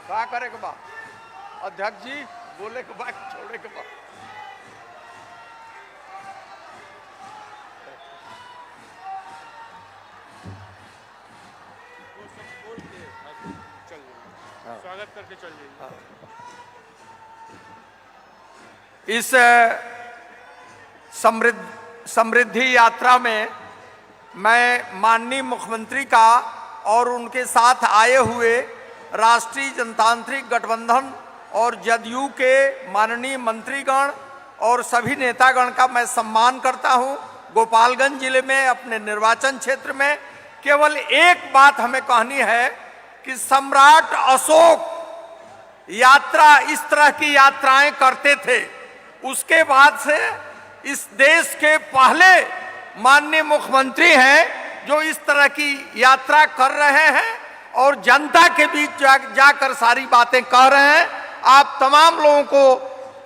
क्या करे के बा अध्यक्ष जी बोले के बाद छोड़े के बाद स्वागत करके चल जाइए। इस समृद्धि यात्रा में मैं माननीय मुख्यमंत्री का और उनके साथ आए हुए राष्ट्रीय जनतांत्रिक गठबंधन और जदयू के माननीय मंत्रीगण और सभी नेतागण का मैं सम्मान करता हूं। गोपालगंज जिले में अपने निर्वाचन क्षेत्र में केवल एक बात हमें कहनी है कि सम्राट अशोक यात्रा इस तरह की यात्राएं करते थे। उसके बाद से इस देश के पहले माननीय मुख्यमंत्री हैं जो इस तरह की यात्रा कर रहे हैं और जनता के बीच जाकर सारी बातें कह रहे हैं। आप तमाम लोगों को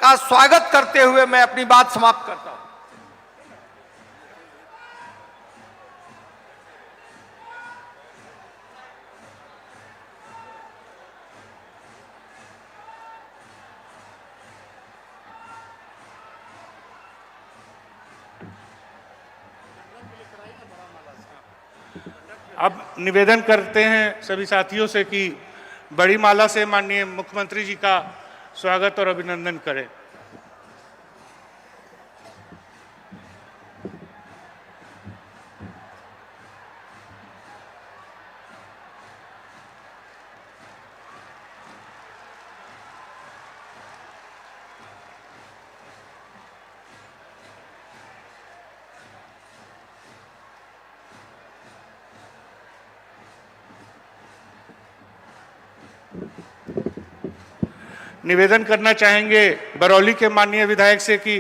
का स्वागत करते हुए मैं अपनी बात समाप्त करता हूं। अब निवेदन करते हैं सभी साथियों से कि बड़ी माला से माननीय मुख्यमंत्री जी का स्वागत और अभिनंदन करें। निवेदन करना चाहेंगे बरौली के माननीय विधायक से कि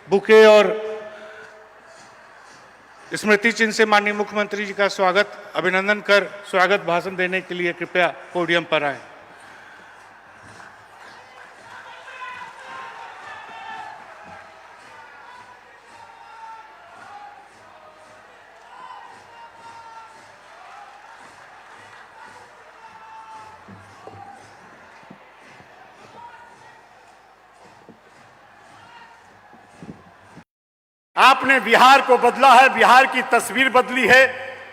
बुके और स्मृति चिन्ह से माननीय मुख्यमंत्री जी का स्वागत अभिनंदन कर स्वागत भाषण देने के लिए कृपया पोडियम पर आए। आपने बिहार को बदला है, बिहार की तस्वीर बदली है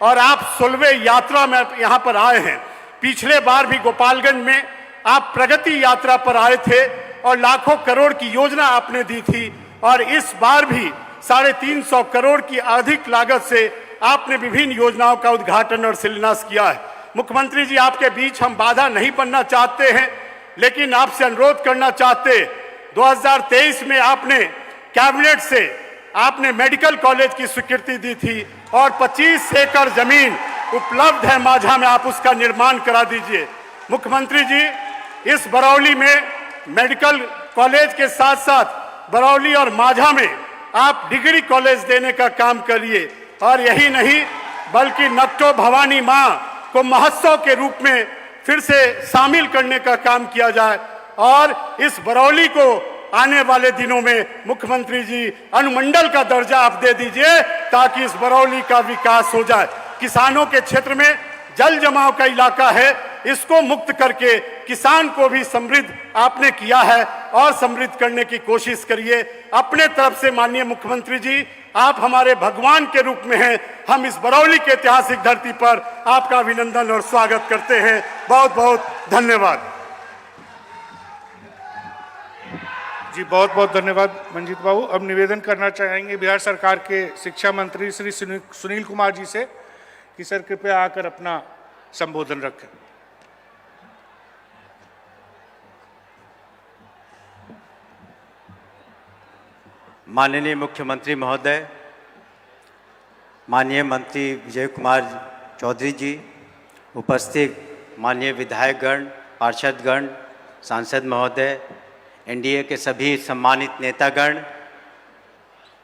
और आप 16वें यात्रा में यहाँ पर आए हैं। पिछले बार भी गोपालगंज में आप प्रगति यात्रा पर आए थे और लाखों करोड़ की योजना आपने दी थी और इस बार भी 350 करोड़ की अधिक लागत से आपने विभिन्न योजनाओं का उद्घाटन और शिलान्यास किया है। मुख्यमंत्री जी, आपके बीच हम बाधा नहीं बनना चाहते हैं, लेकिन आपसे अनुरोध करना चाहते 2023 में आपने कैबिनेट से आपने मेडिकल कॉलेज की स्वीकृति दी थी और 25 एकड़ जमीन उपलब्ध है माझा में, आप उसका निर्माण करा दीजिए। मुख्यमंत्री जी, इस बरौली में मेडिकल कॉलेज के साथ साथ बरौली और माझा में आप डिग्री कॉलेज देने का काम करिए और यही नहीं बल्कि नक्टो भवानी माँ को महोत्सव के रूप में फिर से शामिल करने का काम किया जाए और इस बरौली को आने वाले दिनों में मुख्यमंत्री जी अनुमंडल का दर्जा आप दे दीजिए ताकि इस बरौली का विकास हो जाए। किसानों के क्षेत्र में जल जमाव का इलाका है, इसको मुक्त करके किसान को भी समृद्ध आपने किया है और समृद्ध करने की कोशिश करिए। अपने तरफ से माननीय मुख्यमंत्री जी, आप हमारे भगवान के रूप में हैं। हम इस बरौली के ऐतिहासिक धरती पर आपका अभिनंदन और स्वागत करते हैं। बहुत बहुत धन्यवाद जी, बहुत बहुत धन्यवाद मंजीत बाबू। अब निवेदन करना चाहेंगे बिहार सरकार के शिक्षा मंत्री श्री सुनील कुमार जी से कि सर कृपया आकर अपना संबोधन रखें। माननीय मुख्यमंत्री महोदय, माननीय मंत्री विजय कुमार चौधरी जी, उपस्थित माननीय विधायकगण, पार्षदगण, सांसद महोदय, एनडीए के सभी सम्मानित नेतागण,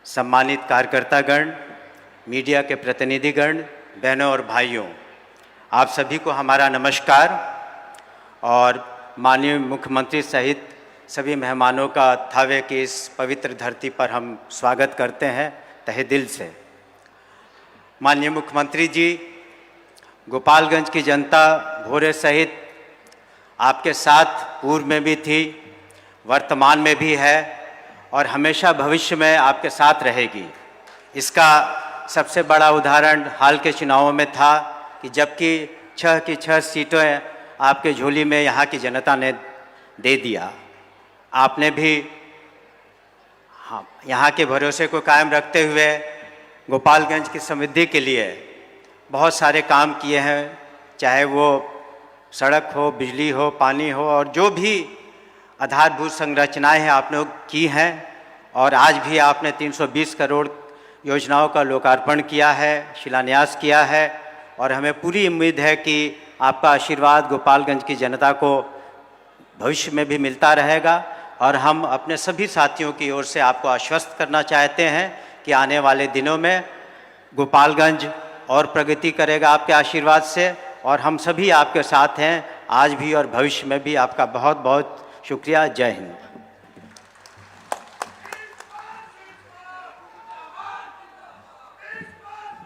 सम्मानित कार्यकर्तागण, मीडिया के प्रतिनिधिगण, बहनों और भाइयों, आप सभी को हमारा नमस्कार और माननीय मुख्यमंत्री सहित सभी मेहमानों का थावे की इस पवित्र धरती पर हम स्वागत करते हैं तहे दिल से। माननीय मुख्यमंत्री जी, गोपालगंज की जनता भोरे सहित आपके साथ पूर्व में भी थी, वर्तमान में भी है और हमेशा भविष्य में आपके साथ रहेगी। इसका सबसे बड़ा उदाहरण हाल के चुनावों में था कि जबकि 6 की 6 सीटें आपके झोली में यहाँ की जनता ने दे दिया, आपने भी यहाँ के भरोसे को कायम रखते हुए गोपालगंज की समृद्धि के लिए बहुत सारे काम किए हैं, चाहे वो सड़क हो, बिजली हो, पानी हो और जो भी आधारभूत संरचनाएं हैं आपने की हैं। और आज भी आपने 320 करोड़ योजनाओं का लोकार्पण किया है, शिलान्यास किया है और हमें पूरी उम्मीद है कि आपका आशीर्वाद गोपालगंज की जनता को भविष्य में भी मिलता रहेगा। और हम अपने सभी साथियों की ओर से आपको आश्वस्त करना चाहते हैं कि आने वाले दिनों में गोपालगंज और प्रगति करेगा आपके आशीर्वाद से और हम सभी आपके साथ हैं, आज भी और भविष्य में भी। आपका बहुत बहुत शुक्रिया। जय हिंद।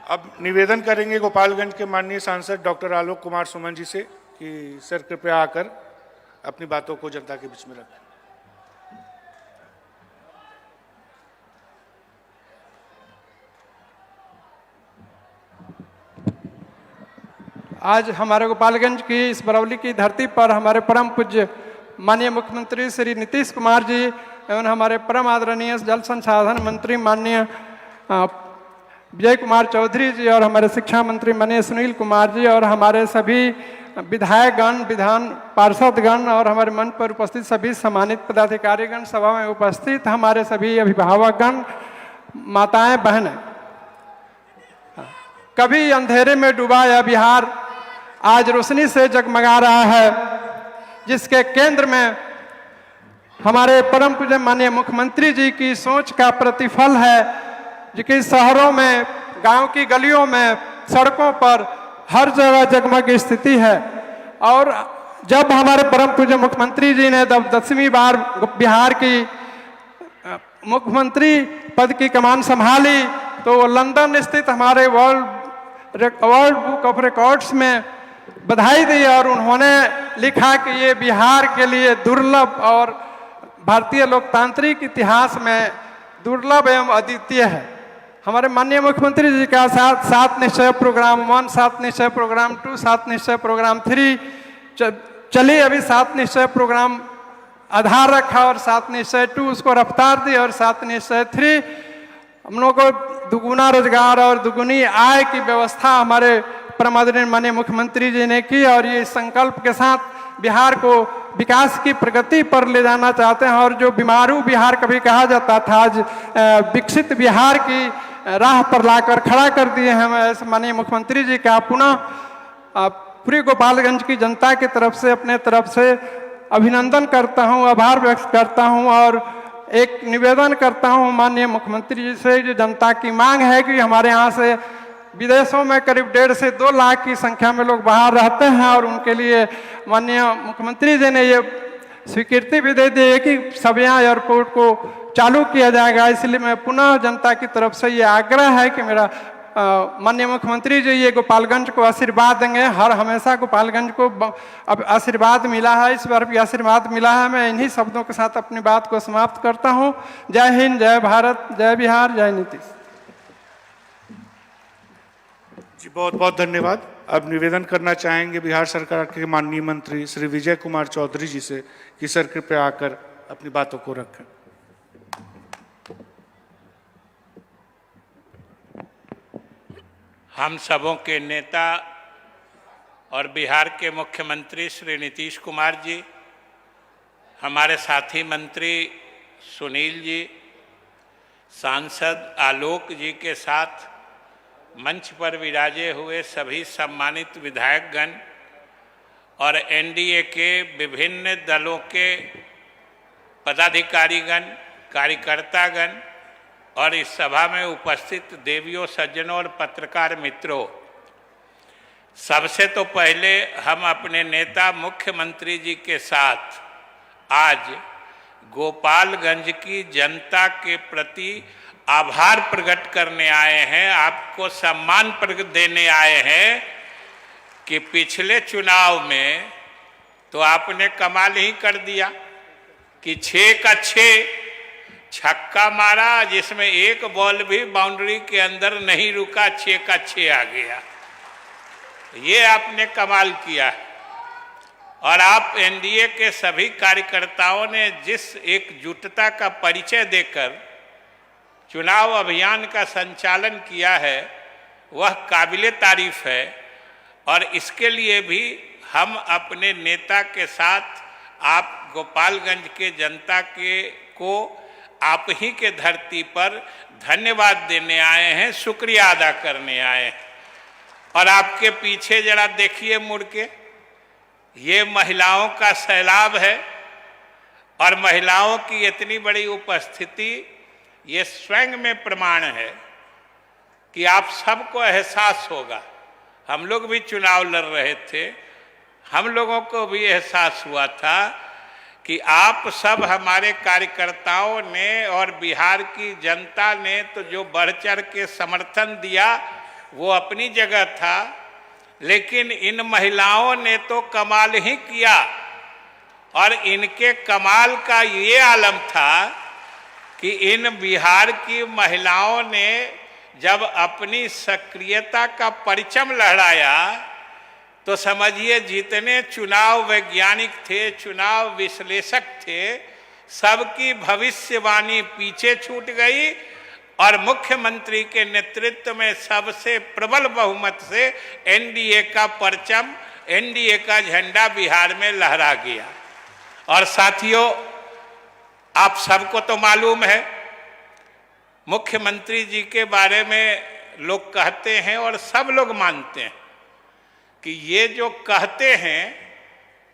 अब निवेदन करेंगे गोपालगंज के माननीय सांसद डॉक्टर आलोक कुमार सुमन जी से कि सर कृपया आकर अपनी बातों को जनता के बीच में रखें। आज हमारे गोपालगंज की इस बरौली की धरती पर हमारे परम पूज्य माननीय मुख्यमंत्री श्री नीतीश कुमार जी एवं हमारे परम आदरणीय जल संसाधन मंत्री माननीय विजय कुमार चौधरी जी और हमारे शिक्षा मंत्री माननीय सुनील कुमार जी और हमारे सभी विधायकगण, विधान पार्षदगण और हमारे मंच पर उपस्थित सभी सम्मानित पदाधिकारीगण, सभा में उपस्थित हमारे सभी अभिभावकगण, माताएं, बहनें, कभी अंधेरे में डूबा यह बिहार आज रोशनी से जगमगा रहा है, जिसके केंद्र में हमारे परम पूज्य माननीय मुख्यमंत्री जी की सोच का प्रतिफल है, जो कि शहरों में, गांव की गलियों में, सड़कों पर हर जगह जगमग स्थिति है। और जब हमारे परम पूज्य मुख्यमंत्री जी ने 10वीं बार बिहार की मुख्यमंत्री पद की कमान संभाली तो लंदन स्थित हमारे वर्ल्ड बुक ऑफ रिकॉर्ड्स में बधाई दी और उन्होंने लिखा कि ये बिहार के लिए दुर्लभ और भारतीय लोकतांत्रिक इतिहास में दुर्लभ एवं अद्वितीय है। हमारे माननीय मुख्यमंत्री जी का 7 निश्चय प्रोग्राम 1, 7 निश्चय प्रोग्राम 2, 7 निश्चय प्रोग्राम 3 चलिए, अभी 7 निश्चय प्रोग्राम आधार रखा और 7 निश्चय 2 उसको रफ्तार दी और 7 निश्चय 3 हम लोगों को दुगुना रोजगार और दुगुनी आय की व्यवस्था हमारे परम आदरणीय माननीय मुख्यमंत्री जी ने की और ये संकल्प के साथ बिहार को विकास की प्रगति पर ले जाना चाहते हैं। और जो बीमारू बिहार कभी कहा जाता था, आज विकसित बिहार की राह पर लाकर खड़ा कर दिए हैं। मैं ऐसे माननीय मुख्यमंत्री जी का पुनः पूरी गोपालगंज की जनता की तरफ से, अपने तरफ से अभिनंदन करता हूं, आभार व्यक्त करता हूं और एक निवेदन करता हूं माननीय मुख्यमंत्री जी से। जो जनता की मांग है कि हमारे यहाँ से विदेशों में करीब 1.5 से 2 लाख की संख्या में लोग बाहर रहते हैं और उनके लिए माननीय मुख्यमंत्री जी ने ये स्वीकृति भी दे दी है कि सबिया एयरपोर्ट को चालू किया जाएगा। इसलिए मैं पुनः जनता की तरफ से ये आग्रह है कि मेरा माननीय मुख्यमंत्री जी ये गोपालगंज को आशीर्वाद देंगे। हर हमेशा गोपालगंज को अब आशीर्वाद मिला है, इस बार भी आशीर्वाद मिला है। मैं इन्हीं शब्दों के साथ अपनी बात को समाप्त करता हूँ। जय हिंद, जय भारत, जय बिहार, जय नीतीश जी। बहुत बहुत धन्यवाद। अब निवेदन करना चाहेंगे बिहार सरकार के माननीय मंत्री श्री विजय कुमार चौधरी जी से कि सर कृपया आकर अपनी बातों को रखें। हम सबों के नेता और बिहार के मुख्यमंत्री श्री नीतीश कुमार जी, हमारे साथी मंत्री सुनील जी, सांसद आलोक जी के साथ मंच पर विराजे हुए सभी सम्मानित विधायकगण और एनडीए के विभिन्न दलों के पदाधिकारीगण, कार्यकर्तागण और इस सभा में उपस्थित देवियों, सज्जनों और पत्रकार मित्रों, सबसे तो पहले हम अपने नेता मुख्यमंत्री जी के साथ आज गोपालगंज की जनता के प्रति आभार प्रकट करने आए हैं, आपको सम्मान प्रकट देने आए हैं कि पिछले चुनाव में तो आपने कमाल ही कर दिया कि 6 का 6 छक्का मारा, जिसमें एक बॉल भी बाउंड्री के अंदर नहीं रुका, 6 का 6 आ गया। ये आपने कमाल किया। और आप एनडीए के सभी कार्यकर्ताओं ने जिस एकजुटता का परिचय देकर चुनाव अभियान का संचालन किया है, वह काबिले तारीफ है। और इसके लिए भी हम अपने नेता के साथ आप गोपालगंज के जनता को आप ही के धरती पर धन्यवाद देने आए हैं, शुक्रिया अदा करने आए हैं। और आपके पीछे जरा देखिए मुड़ के, ये महिलाओं का सैलाब है और महिलाओं की इतनी बड़ी उपस्थिति ये स्वयं में प्रमाण है कि आप सबको एहसास होगा। हम लोग भी चुनाव लड़ रहे थे, हम लोगों को भी एहसास हुआ था कि आप सब हमारे कार्यकर्ताओं ने और बिहार की जनता ने तो जो बढ़ चढ़ के समर्थन दिया वो अपनी जगह था, लेकिन इन महिलाओं ने तो कमाल ही किया। और इनके कमाल का ये आलम था कि इन बिहार की महिलाओं ने जब अपनी सक्रियता का परचम लहराया तो समझिए जितने चुनाव वैज्ञानिक थे, चुनाव विश्लेषक थे, सबकी भविष्यवाणी पीछे छूट गई और मुख्यमंत्री के नेतृत्व में सबसे प्रबल बहुमत से एनडीए का परचम, एनडीए का झंडा बिहार में लहरा गया। और साथियों, आप सबको तो मालूम है, मुख्यमंत्री जी के बारे में लोग कहते हैं और सब लोग मानते हैं कि ये जो कहते हैं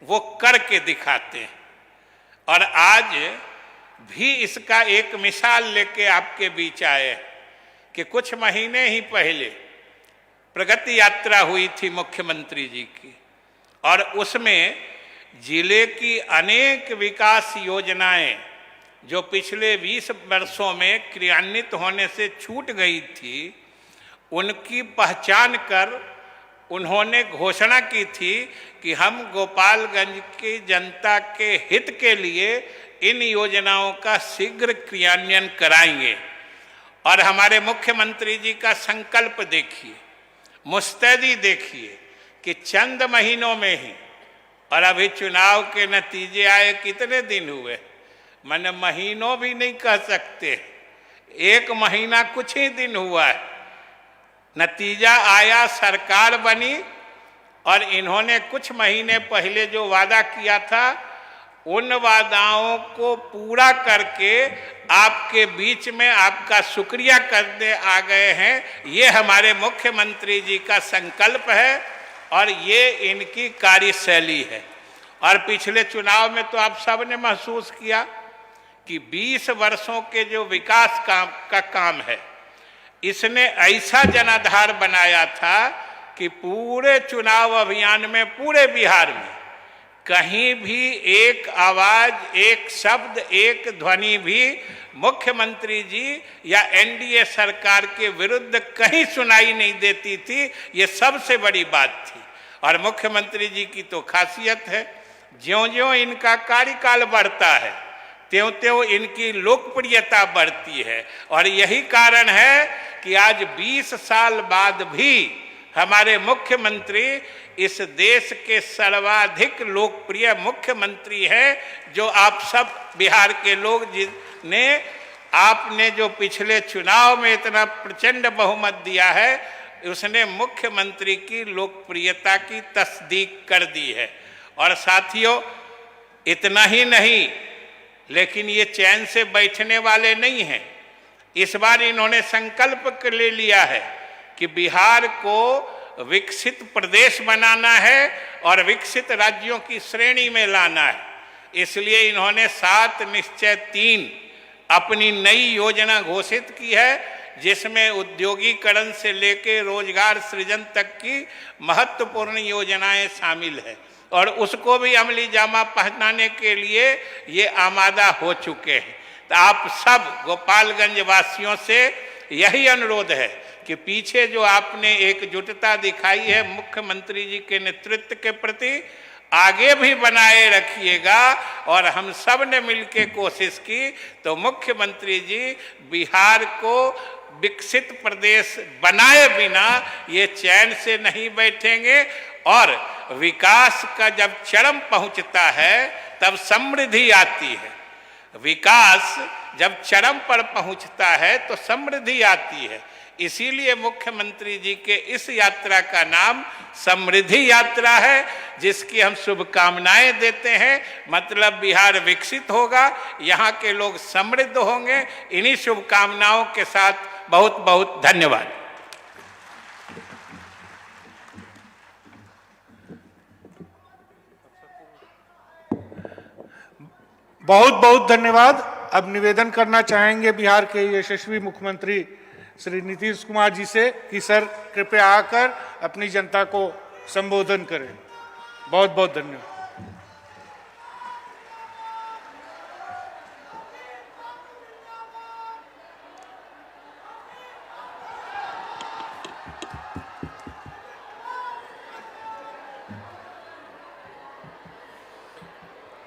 वो करके दिखाते हैं। और आज भी इसका एक मिसाल लेके आपके बीच आए कि कुछ महीने ही पहले प्रगति यात्रा हुई थी मुख्यमंत्री जी की, और उसमें जिले की अनेक विकास योजनाएं जो पिछले 20 वर्षों में क्रियान्वित होने से छूट गई थी, उनकी पहचान कर उन्होंने घोषणा की थी कि हम गोपालगंज की जनता के हित के लिए इन योजनाओं का शीघ्र क्रियान्वयन कराएंगे। और हमारे मुख्यमंत्री जी का संकल्प देखिए, मुस्तैदी देखिए कि चंद महीनों में ही, और अभी चुनाव के नतीजे आए कितने दिन हुए, मैंने महीनों भी नहीं कह सकते, 1 महीना कुछ ही दिन हुआ है, नतीजा आया, सरकार बनी। और इन्होंने कुछ महीने पहले जो वादा किया था उन वादाओं को पूरा करके आपके बीच में आपका शुक्रिया करने आ गए हैं। ये हमारे मुख्यमंत्री जी का संकल्प है और ये इनकी कार्यशैली है। और पिछले चुनाव में तो आप सब ने महसूस किया कि 20 वर्षों के जो विकास का काम है, इसने ऐसा जनाधार बनाया था कि पूरे चुनाव अभियान में पूरे बिहार में कहीं भी एक आवाज, एक शब्द, एक ध्वनि भी मुख्यमंत्री जी या एनडीए सरकार के विरुद्ध कहीं सुनाई नहीं देती थी। ये सबसे बड़ी बात थी। और मुख्यमंत्री जी की तो खासियत है, ज्यों-ज्यों इनका कार्यकाल बढ़ता है त्यों-त्यों इनकी लोकप्रियता बढ़ती है। और यही कारण है कि आज 20 साल बाद भी हमारे मुख्यमंत्री इस देश के सर्वाधिक लोकप्रिय मुख्यमंत्री हैं, जो आप सब बिहार के लोग जिन्हें आपने जो पिछले चुनाव में इतना प्रचंड बहुमत दिया है, उसने मुख्यमंत्री की लोकप्रियता की तस्दीक कर दी है। और साथियों, इतना ही नहीं, लेकिन ये चैन से बैठने वाले नहीं हैं। इस बार इन्होंने संकल्प ले लिया है कि बिहार को विकसित प्रदेश बनाना है और विकसित राज्यों की श्रेणी में लाना है। इसलिए इन्होंने 7 निश्चय 3 अपनी नई योजना घोषित की है, जिसमें उद्योगीकरण से लेकर रोजगार सृजन तक की महत्वपूर्ण योजनाएं शामिल है और उसको भी अमली जामा पहनाने के लिए ये आमादा हो चुके हैं। तो आप सब गोपालगंज वासियों से यही अनुरोध है कि पीछे जो आपने एकजुटता दिखाई है मुख्यमंत्री जी के नेतृत्व के प्रति, आगे भी बनाए रखिएगा। और हम सब ने मिलकर कोशिश की तो मुख्यमंत्री जी बिहार को विकसित प्रदेश बनाए बिना ये चैन से नहीं बैठेंगे। और विकास का जब चरम पहुंचता है तब समृद्धि आती है। विकास जब चरम पर पहुंचता है तो समृद्धि आती है। इसीलिए मुख्यमंत्री जी के इस यात्रा का नाम समृद्धि यात्रा है, जिसकी हम शुभकामनाएं देते हैं। मतलब बिहार विकसित होगा, यहाँ के लोग समृद्ध होंगे। इन्हीं शुभकामनाओं के साथ बहुत बहुत धन्यवाद। बहुत बहुत धन्यवाद। अब निवेदन करना चाहेंगे बिहार के यशस्वी मुख्यमंत्री श्री नीतीश कुमार जी से कि सर कृपया आकर अपनी जनता को संबोधन करें। बहुत बहुत धन्यवाद।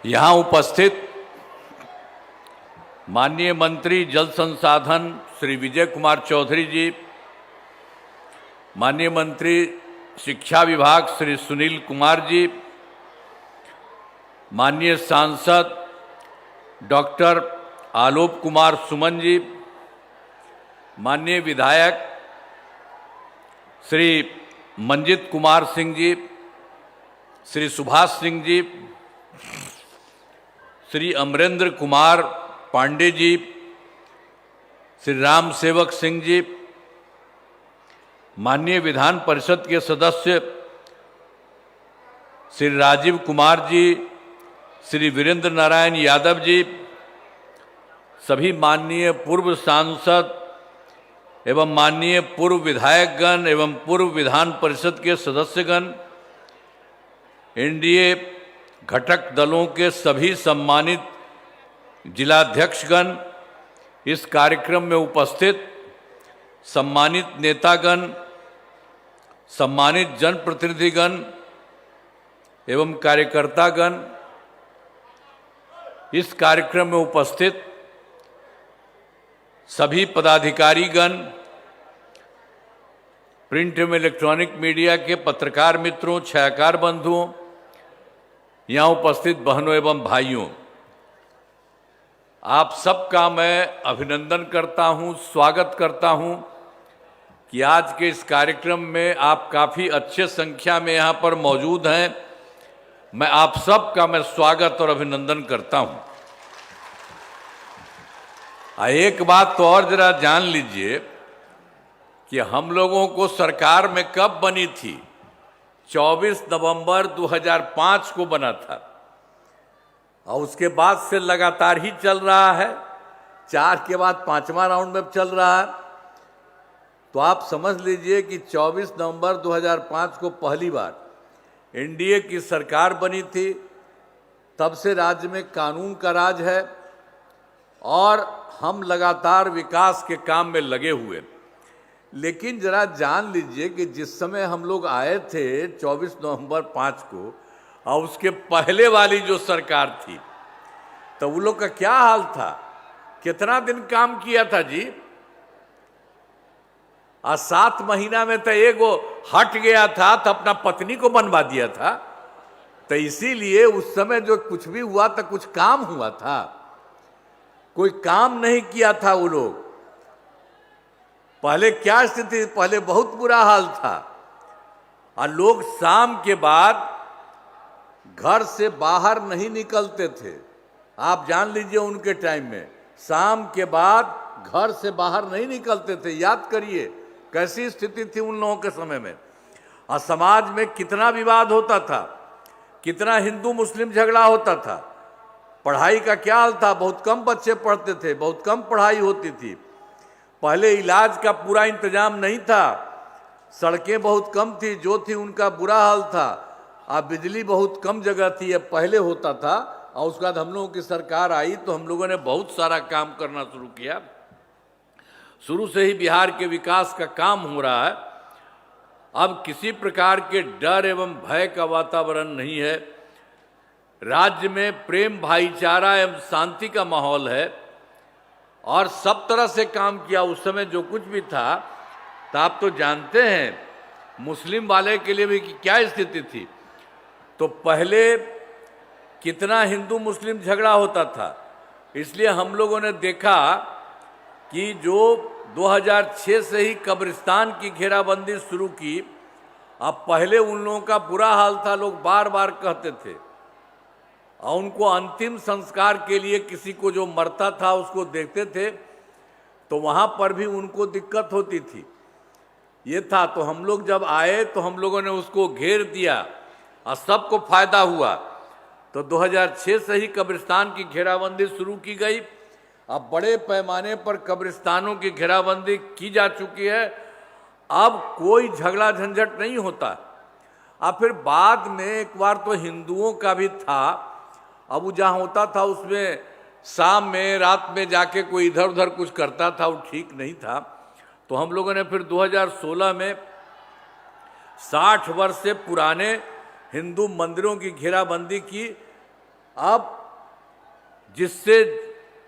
यहाँ उपस्थित माननीय मंत्री जल संसाधन श्री विजय कुमार चौधरी जी, माननीय मंत्री शिक्षा विभाग श्री सुनील कुमार जी, माननीय सांसद डॉक्टर आलोक कुमार सुमन जी, माननीय विधायक श्री मंजित कुमार सिंह जी, श्री सुभाष सिंह जी, श्री अमरेंद्र कुमार पांडे जी, श्री राम सेवक सिंह जी, माननीय विधान परिषद के सदस्य श्री राजीव कुमार जी, श्री वीरेंद्र नारायण यादव जी, सभी माननीय पूर्व सांसद एवं माननीय पूर्व विधायकगण एवं पूर्व विधान परिषद के सदस्यगण, एनडीए घटक दलों के सभी सम्मानित जिलाध्यक्षगण, इस कार्यक्रम में उपस्थित सम्मानित नेतागण, सम्मानित जनप्रतिनिधिगण एवं कार्यकर्तागण, इस कार्यक्रम में उपस्थित सभी पदाधिकारीगण, प्रिंट एवं इलेक्ट्रॉनिक मीडिया के पत्रकार मित्रों, छायाकार बंधुओं, यहाँ उपस्थित बहनों एवं भाइयों, आप सबका मैं अभिनंदन करता हूँ, स्वागत करता हूँ कि आज के इस कार्यक्रम में आप काफ़ी अच्छे संख्या में यहाँ पर मौजूद हैं। मैं आप सबका मैं स्वागत और अभिनंदन करता हूँ। एक बात तो और जरा जान लीजिए कि हम लोगों को सरकार में कब बनी थी? 24 नवंबर 2005 को बना था और उसके बाद से लगातार ही चल रहा है। 4 के बाद 5वां राउंड में चल रहा है। तो आप समझ लीजिए कि 24 नवंबर 2005 को पहली बार एनडीए की सरकार बनी थी। तब से राज्य में कानून का राज है और हम लगातार विकास के काम में लगे हुए। लेकिन जरा जान लीजिए कि जिस समय हम लोग आए थे 24 नवंबर 5 को और उसके पहले वाली जो सरकार थी, तो वो लोग का क्या हाल था? कितना दिन काम किया था जी? 7 महीना में तो एगो हट गया था तो अपना पत्नी को बनवा दिया था। तो इसीलिए उस समय जो कुछ भी हुआ था, कुछ काम हुआ था? कोई काम नहीं किया था वो लोग। पहले क्या स्थिति? पहले बहुत बुरा हाल था और लोग शाम के बाद घर से बाहर नहीं निकलते थे। आप जान लीजिए उनके टाइम में शाम के बाद घर से बाहर नहीं निकलते थे। याद करिए कैसी स्थिति थी उन लोगों के समय में। और समाज में कितना विवाद होता था, कितना हिंदू मुस्लिम झगड़ा होता था। पढ़ाई का क्या हाल था, बहुत कम बच्चे पढ़ते थे, बहुत कम पढ़ाई होती थी। पहले इलाज का पूरा इंतजाम नहीं था, सड़कें बहुत कम थी, जो थी उनका बुरा हाल था। अब बिजली बहुत कम जगह थी, अब पहले होता था। और उसके बाद हम लोगों की सरकार आई तो हम लोगों ने बहुत सारा काम करना शुरू किया। शुरू से ही बिहार के विकास का काम हो रहा है। अब किसी प्रकार के डर एवं भय का वातावरण नहीं है। राज्य में प्रेम, भाईचारा एवं शांति का माहौल है और सब तरह से काम किया। उस समय जो कुछ भी था, तो आप तो जानते हैं मुस्लिम वाले के लिए भी क्या स्थिति थी। तो पहले कितना हिंदू मुस्लिम झगड़ा होता था, इसलिए हम लोगों ने देखा कि जो 2006 से ही कब्रिस्तान की घेराबंदी शुरू की। अब पहले उन लोगों का बुरा हाल था, लोग बार बार कहते थे, और उनको अंतिम संस्कार के लिए किसी को जो मरता था उसको देखते थे तो वहाँ पर भी उनको दिक्कत होती थी। ये था, तो हम लोग जब आए तो हम लोगों ने उसको घेर दिया और सबको फायदा हुआ। तो 2006 से ही कब्रिस्तान की घेराबंदी शुरू की गई। अब बड़े पैमाने पर कब्रिस्तानों की घेराबंदी की जा चुकी है। अब कोई झगड़ा झंझट नहीं होता। अब फिर बाद में एक बार तो हिंदुओं का भी था। अब वो जहाँ होता था उसमें शाम में, रात में जाके कोई इधर उधर कुछ करता था, वो ठीक नहीं था। तो हम लोगों ने फिर 2016 में 60 वर्ष से पुराने हिंदू मंदिरों की घेराबंदी की। अब जिससे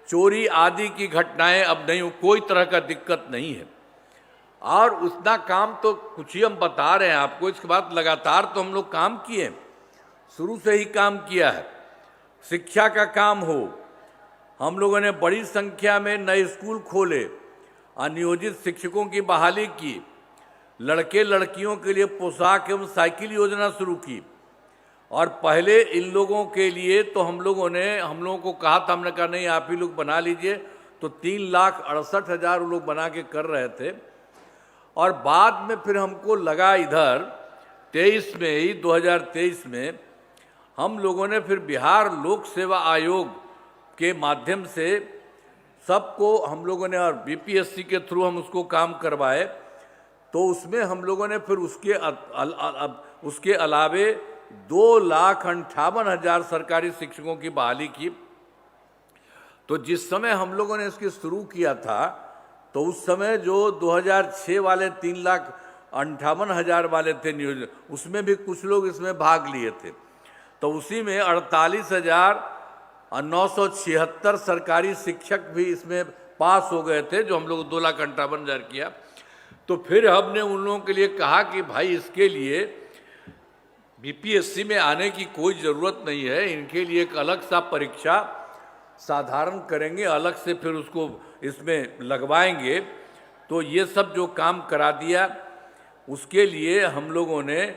चोरी आदि की घटनाएं अब नहीं, कोई तरह का दिक्कत नहीं है। और उतना काम तो कुछ ही हम बता रहे हैं आपको, इसके बाद लगातार तो हम लोग काम किए, शुरू से ही काम किया है। शिक्षा का काम हो, हम लोगों ने बड़ी संख्या में नए स्कूल खोले, अनियोजित शिक्षकों की बहाली की, लड़के लड़कियों के लिए पोशाक एवं साइकिल योजना शुरू की। और पहले इन लोगों के लिए तो हम लोगों को कहा था, हमने कहा नहीं आप ही लोग बना लीजिए, तो 3,68,000 वो लोग बना के कर रहे थे। और बाद में फिर हमको लगा इधर 2023 में हम लोगों ने फिर बिहार लोक सेवा आयोग के माध्यम से सबको हम लोगों ने, और बीपीएससी के थ्रू हम उसको काम करवाए। तो उसमें हम लोगों ने फिर उसके अलावे 2,58,000 सरकारी शिक्षकों की बहाली की। तो जिस समय हम लोगों ने इसकी शुरू किया था तो उस समय जो 2006 वाले 3,58,000 वाले थे नियोजन, उसमें भी कुछ लोग इसमें भाग लिए थे। तो उसी में 48,976 सरकारी शिक्षक भी इसमें पास हो गए थे, जो हम लोग 2,58,000 किया। तो फिर हमने उन लोगों के लिए कहा कि भाई इसके लिए बीपीएससी में आने की कोई ज़रूरत नहीं है, इनके लिए एक अलग सा परीक्षा साधारण करेंगे, अलग से फिर उसको इसमें लगवाएंगे। तो ये सब जो काम करा दिया, उसके लिए हम लोगों ने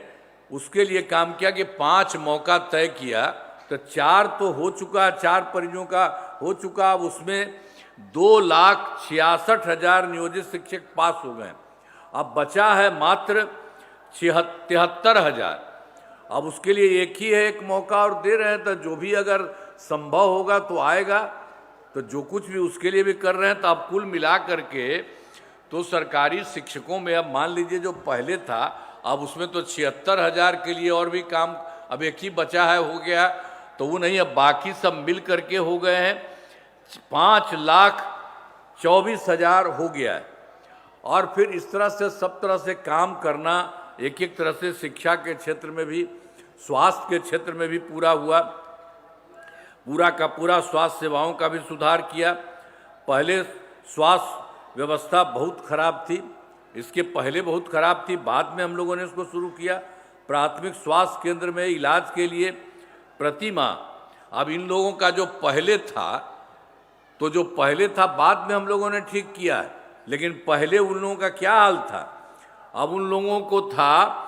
उसके लिए काम किया कि 5 मौका तय किया। तो 4 तो हो चुका, 4 परियों का हो चुका। अब उसमें 2,66,000 नियोजित शिक्षक पास हो गए। अब बचा है मात्र 73,000। अब उसके लिए एक ही है, एक मौका और दे रहे हैं। तो जो भी अगर संभव होगा तो आएगा, तो जो कुछ भी उसके लिए भी कर रहे हैं। तो अब कुल मिला करके तो सरकारी शिक्षकों में अब मान लीजिए जो पहले था, अब उसमें तो 76,000 के लिए और भी काम, अब एक ही बचा है, हो गया। तो वो नहीं, अब बाकी सब मिल करके हो गए हैं 5,24,000 हो गया है। और फिर इस तरह से सब तरह से काम करना, एक एक तरह से शिक्षा के क्षेत्र में भी, स्वास्थ्य के क्षेत्र में भी पूरा हुआ। पूरा का पूरा स्वास्थ्य सेवाओं का भी सुधार किया। पहले स्वास्थ्य व्यवस्था बहुत खराब थी, इसके पहले बहुत खराब थी, बाद में हम लोगों ने इसको शुरू किया। प्राथमिक स्वास्थ्य केंद्र में इलाज के लिए प्रति माह, अब इन लोगों का जो पहले था, तो जो पहले था बाद में हम लोगों ने ठीक किया है, लेकिन पहले उन लोगों का क्या हाल था। अब उन लोगों को था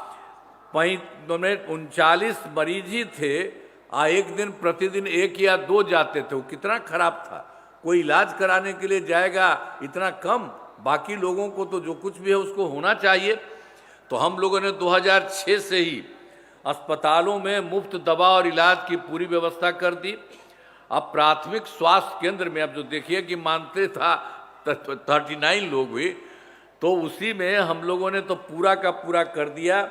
39 मरीज ही थे, एक दिन प्रतिदिन 1 या 2 जाते थे। वो कितना खराब था। कोई इलाज कराने के लिए जाएगा इतना कम, बाकी लोगों को तो जो कुछ भी है उसको होना चाहिए। तो हम लोगों ने 2006 से ही अस्पतालों में मुफ्त दवा और इलाज की पूरी व्यवस्था कर दी। अब प्राथमिक स्वास्थ्य केंद्र में अब जो देखिए कि मानते था 39 लोग भी, तो उसी में हम लोगों ने तो पूरा का पूरा कर दिया।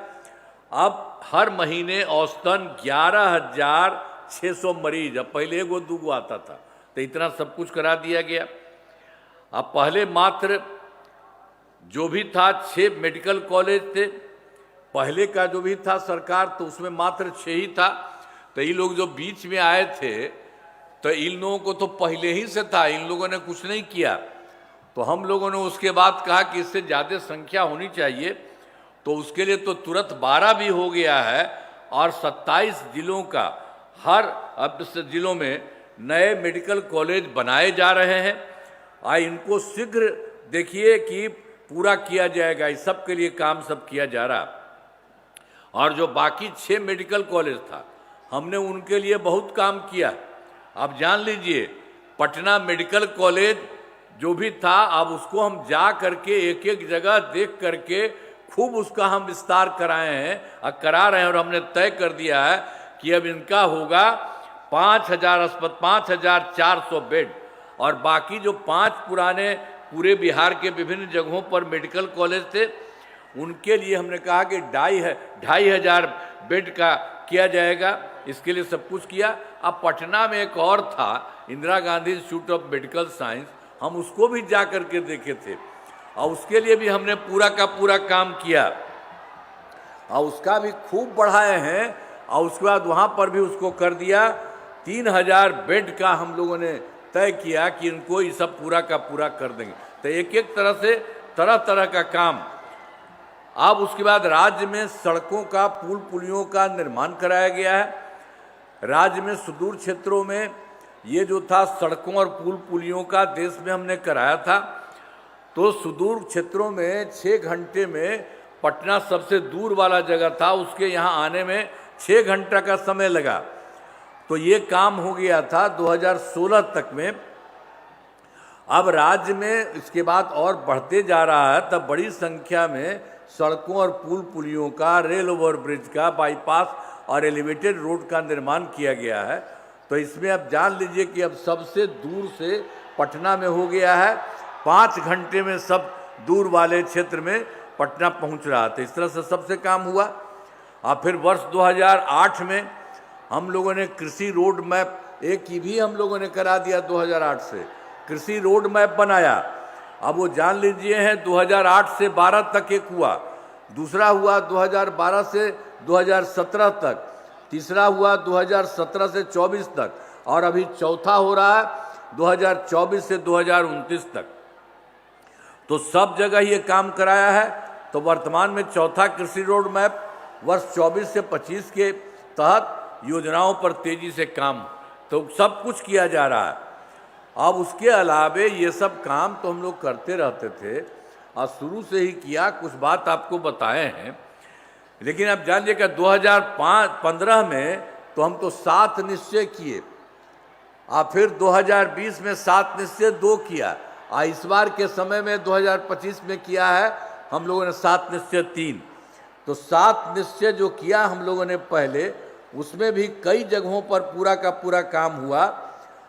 अब हर महीने औसतन 11,600 मरीज, अब पहले 1-2 आता था, तो इतना सब कुछ करा दिया गया। अब पहले मात्र जो भी था 6 मेडिकल कॉलेज थे, पहले का जो भी था सरकार, तो उसमें मात्र 6 ही था। तो ये लोग जो बीच में आए थे, तो इन लोगों को तो पहले ही से था, इन लोगों ने कुछ नहीं किया। तो हम लोगों ने उसके बाद कहा कि इससे ज़्यादा संख्या होनी चाहिए, तो उसके लिए तो तुरंत 12 भी हो गया है और 27 जिलों का हर अब जिलों में नए मेडिकल कॉलेज बनाए जा रहे हैं। इनको शीघ्र देखिए कि पूरा किया जाएगा, इस सब के लिए काम सब किया जा रहा। और जो बाकी 6 मेडिकल कॉलेज था, हमने उनके लिए बहुत काम किया। अब जान लीजिए, पटना मेडिकल कॉलेज जो भी था, अब उसको हम जा करके एक एक जगह देख करके खूब उसका हम विस्तार कराए हैं और करा रहे हैं। और हमने तय कर दिया है कि अब इनका होगा 5,400 बेड, और बाकी जो 5 पुराने पूरे बिहार के विभिन्न जगहों पर मेडिकल कॉलेज थे, उनके लिए हमने कहा कि 2,500 बेड का किया जाएगा। इसके लिए सब कुछ किया। अब पटना में एक और था, Indira Gandhi institute of medical science, हम उसको भी जा करके देखे थे और उसके लिए भी हमने पूरा का पूरा काम किया और उसका भी खूब बढ़ाए हैं। और उसके बाद वहाँ पर भी उसको कर दिया 3,000 बेड का हम लोगों ने तय किया कि इनको ये सब पूरा का पूरा कर देंगे। तो एक एक तरह से तरह तरह का काम। अब उसके बाद राज्य में सड़कों का, पुल पुलियों का निर्माण कराया गया है। राज्य में सुदूर क्षेत्रों में ये जो था सड़कों और पुल पुलियों का देश में हमने कराया था, तो सुदूर क्षेत्रों में 6 घंटे में, पटना सबसे दूर वाला जगह था, उसके यहाँ आने में 6 घंटा का समय लगा। तो ये काम हो गया था 2016 तक में। अब राज्य में इसके बाद और बढ़ते जा रहा है, तब बड़ी संख्या में सड़कों और पुल पुलियों का, रेल ओवरब्रिज का, बाईपास और एलिवेटेड रोड का निर्माण किया गया है। तो इसमें अब जान लीजिए कि अब सबसे दूर से पटना में हो गया है, 5 घंटे में सब दूर वाले क्षेत्र में पटना पहुंच रहा था। इस तरह से सबसे काम हुआ। और फिर वर्ष 2008 में हम लोगों ने कृषि रोड मैप, एक की भी हम लोगों ने करा दिया 2008 से, कृषि रोड मैप बनाया। अब वो जान लीजिए है 2008 से 12 तक एक हुआ, दूसरा हुआ 2012 से 2017 तक, तीसरा हुआ 2017 से 24 तक, और अभी चौथा हो रहा है 2024 से 2029 तक। तो सब जगह ये काम कराया है। तो वर्तमान में चौथा कृषि रोड मैप वर्ष 24 से 25 के तहत योजनाओं पर तेजी से काम, तो सब कुछ किया जा रहा है। अब उसके अलावे ये सब काम तो हम लोग करते रहते थे और शुरू से ही किया, कुछ बात आपको बताए हैं। लेकिन अब जान लीजिएगा 2015 में तो हम तो 7 निश्चय किए, और फिर 2020 में 7 निश्चय 2 किया, और इस बार के समय में 2025 में किया है हम लोगों ने 7 निश्चय 3। तो 7 निश्चय जो किया हम लोगों ने पहले, उसमें भी कई जगहों पर पूरा का पूरा काम हुआ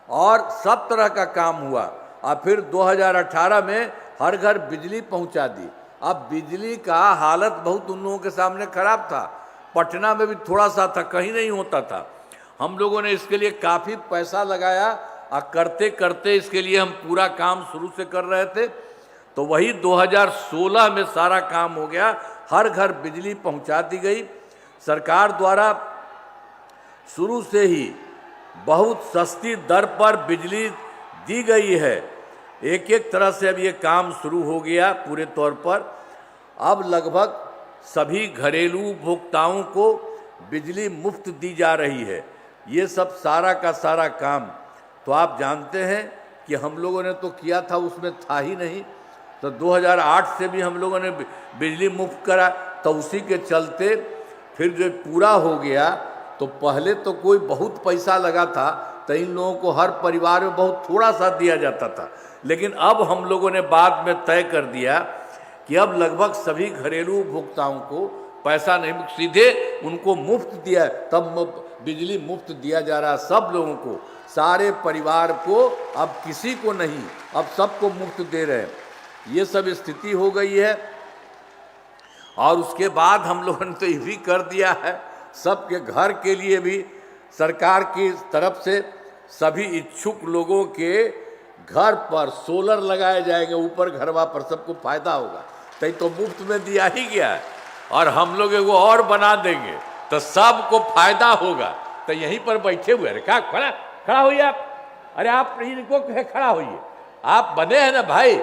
और सब तरह का काम हुआ। और फिर 2018 में हर घर बिजली पहुंचा दी। अब बिजली का हालत बहुत उन लोगों के सामने खराब था, पटना में भी थोड़ा सा था, कहीं नहीं होता था। हम लोगों ने इसके लिए काफ़ी पैसा लगाया और करते करते इसके लिए हम पूरा काम शुरू से कर रहे थे। तो वही 2016 में सारा काम हो गया, हर घर बिजली पहुंचा दी गई। सरकार द्वारा शुरू से ही बहुत सस्ती दर पर बिजली दी गई है। एक एक तरह से अब ये काम शुरू हो गया पूरे तौर पर। अब लगभग सभी घरेलू उपभोक्ताओं को बिजली मुफ्त दी जा रही है। ये सब सारा का सारा काम तो आप जानते हैं कि हम लोगों ने तो किया था, उसमें था ही नहीं। तो 2008 से भी हम लोगों ने बिजली मुफ्त करा, तो उसी के चलते फिर जो पूरा हो गया। तो पहले तो कोई बहुत पैसा लगा था, तो इन लोगों को हर परिवार में बहुत थोड़ा सा दिया जाता था। लेकिन अब हम लोगों ने बाद में तय कर दिया कि अब लगभग सभी घरेलू उपभोक्ताओं को पैसा नहीं, सीधे उनको मुफ्त दिया, तब बिजली मुफ्त दिया जा रहा है सब लोगों को, सारे परिवार को, अब किसी को नहीं, अब सबको मुफ्त दे रहे हैं। ये सब स्थिति हो गई है। और उसके बाद हम लोगों ने तो ये भी कर दिया है, सबके घर के लिए भी सरकार की तरफ से सभी इच्छुक लोगों के घर पर सोलर लगाए जाएंगे, ऊपर घरवा पर, सबको फायदा होगा। तो मुफ्त में दिया ही गया है और हम लोग एगो और बना देंगे तो सबको फायदा होगा। तो यहीं पर बैठे हुए, अरे क्या खड़ा होइए आप, अरे आप इनको कहे खड़ा होइए, आप बने हैं ना भाई,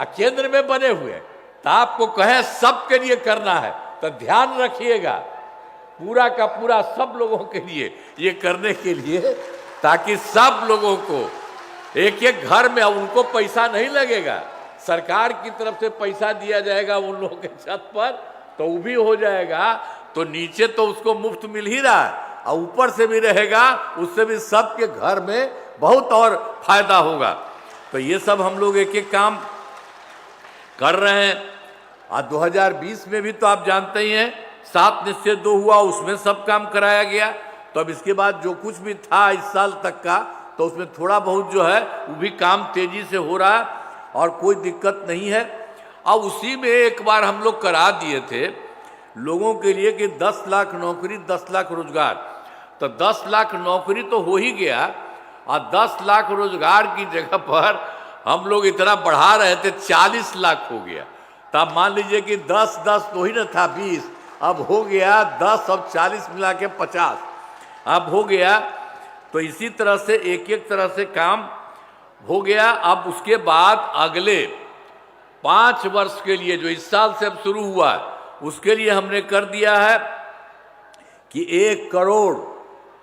केंद्र में बने हुए हैं, तो आपको कहे सबके लिए करना है, तो ध्यान रखिएगा पूरा का पूरा सब लोगों के लिए ये करने के लिए, ताकि सब लोगों को एक एक घर में, उनको पैसा नहीं लगेगा, सरकार की तरफ से पैसा दिया जाएगा उन लोगों के छत पर, तो वो भी हो जाएगा। तो नीचे तो उसको मुफ्त मिल ही रहा है और ऊपर से भी रहेगा, उससे भी सबके घर में बहुत और फायदा होगा। तो ये सब हम लोग एक एक काम कर रहे हैं। और 2020 में भी तो आप जानते ही हैं 7 निश्चय 2 हुआ, उसमें सब काम कराया गया। तो अब इसके बाद जो कुछ भी था इस साल तक का, तो उसमें थोड़ा बहुत जो है वो भी काम तेजी से हो रहा है और कोई दिक्कत नहीं है। अब उसी में एक बार हम लोग करा दिए थे लोगों के लिए कि 10 लाख नौकरी, 10 लाख रोजगार। तो 10 लाख नौकरी तो हो ही गया और 10 लाख रोजगार की जगह पर हम लोग इतना बढ़ा रहे थे 40 लाख हो गया। तो आप मान लीजिए कि 10 तो ही ना था 20, अब हो गया 10, अब 40 मिला के 50 अब हो गया। तो इसी तरह से एक एक तरह से काम हो गया। अब उसके बाद अगले 5 वर्ष के लिए जो इस साल से अब शुरू हुआ है, उसके लिए हमने कर दिया है कि 1 करोड़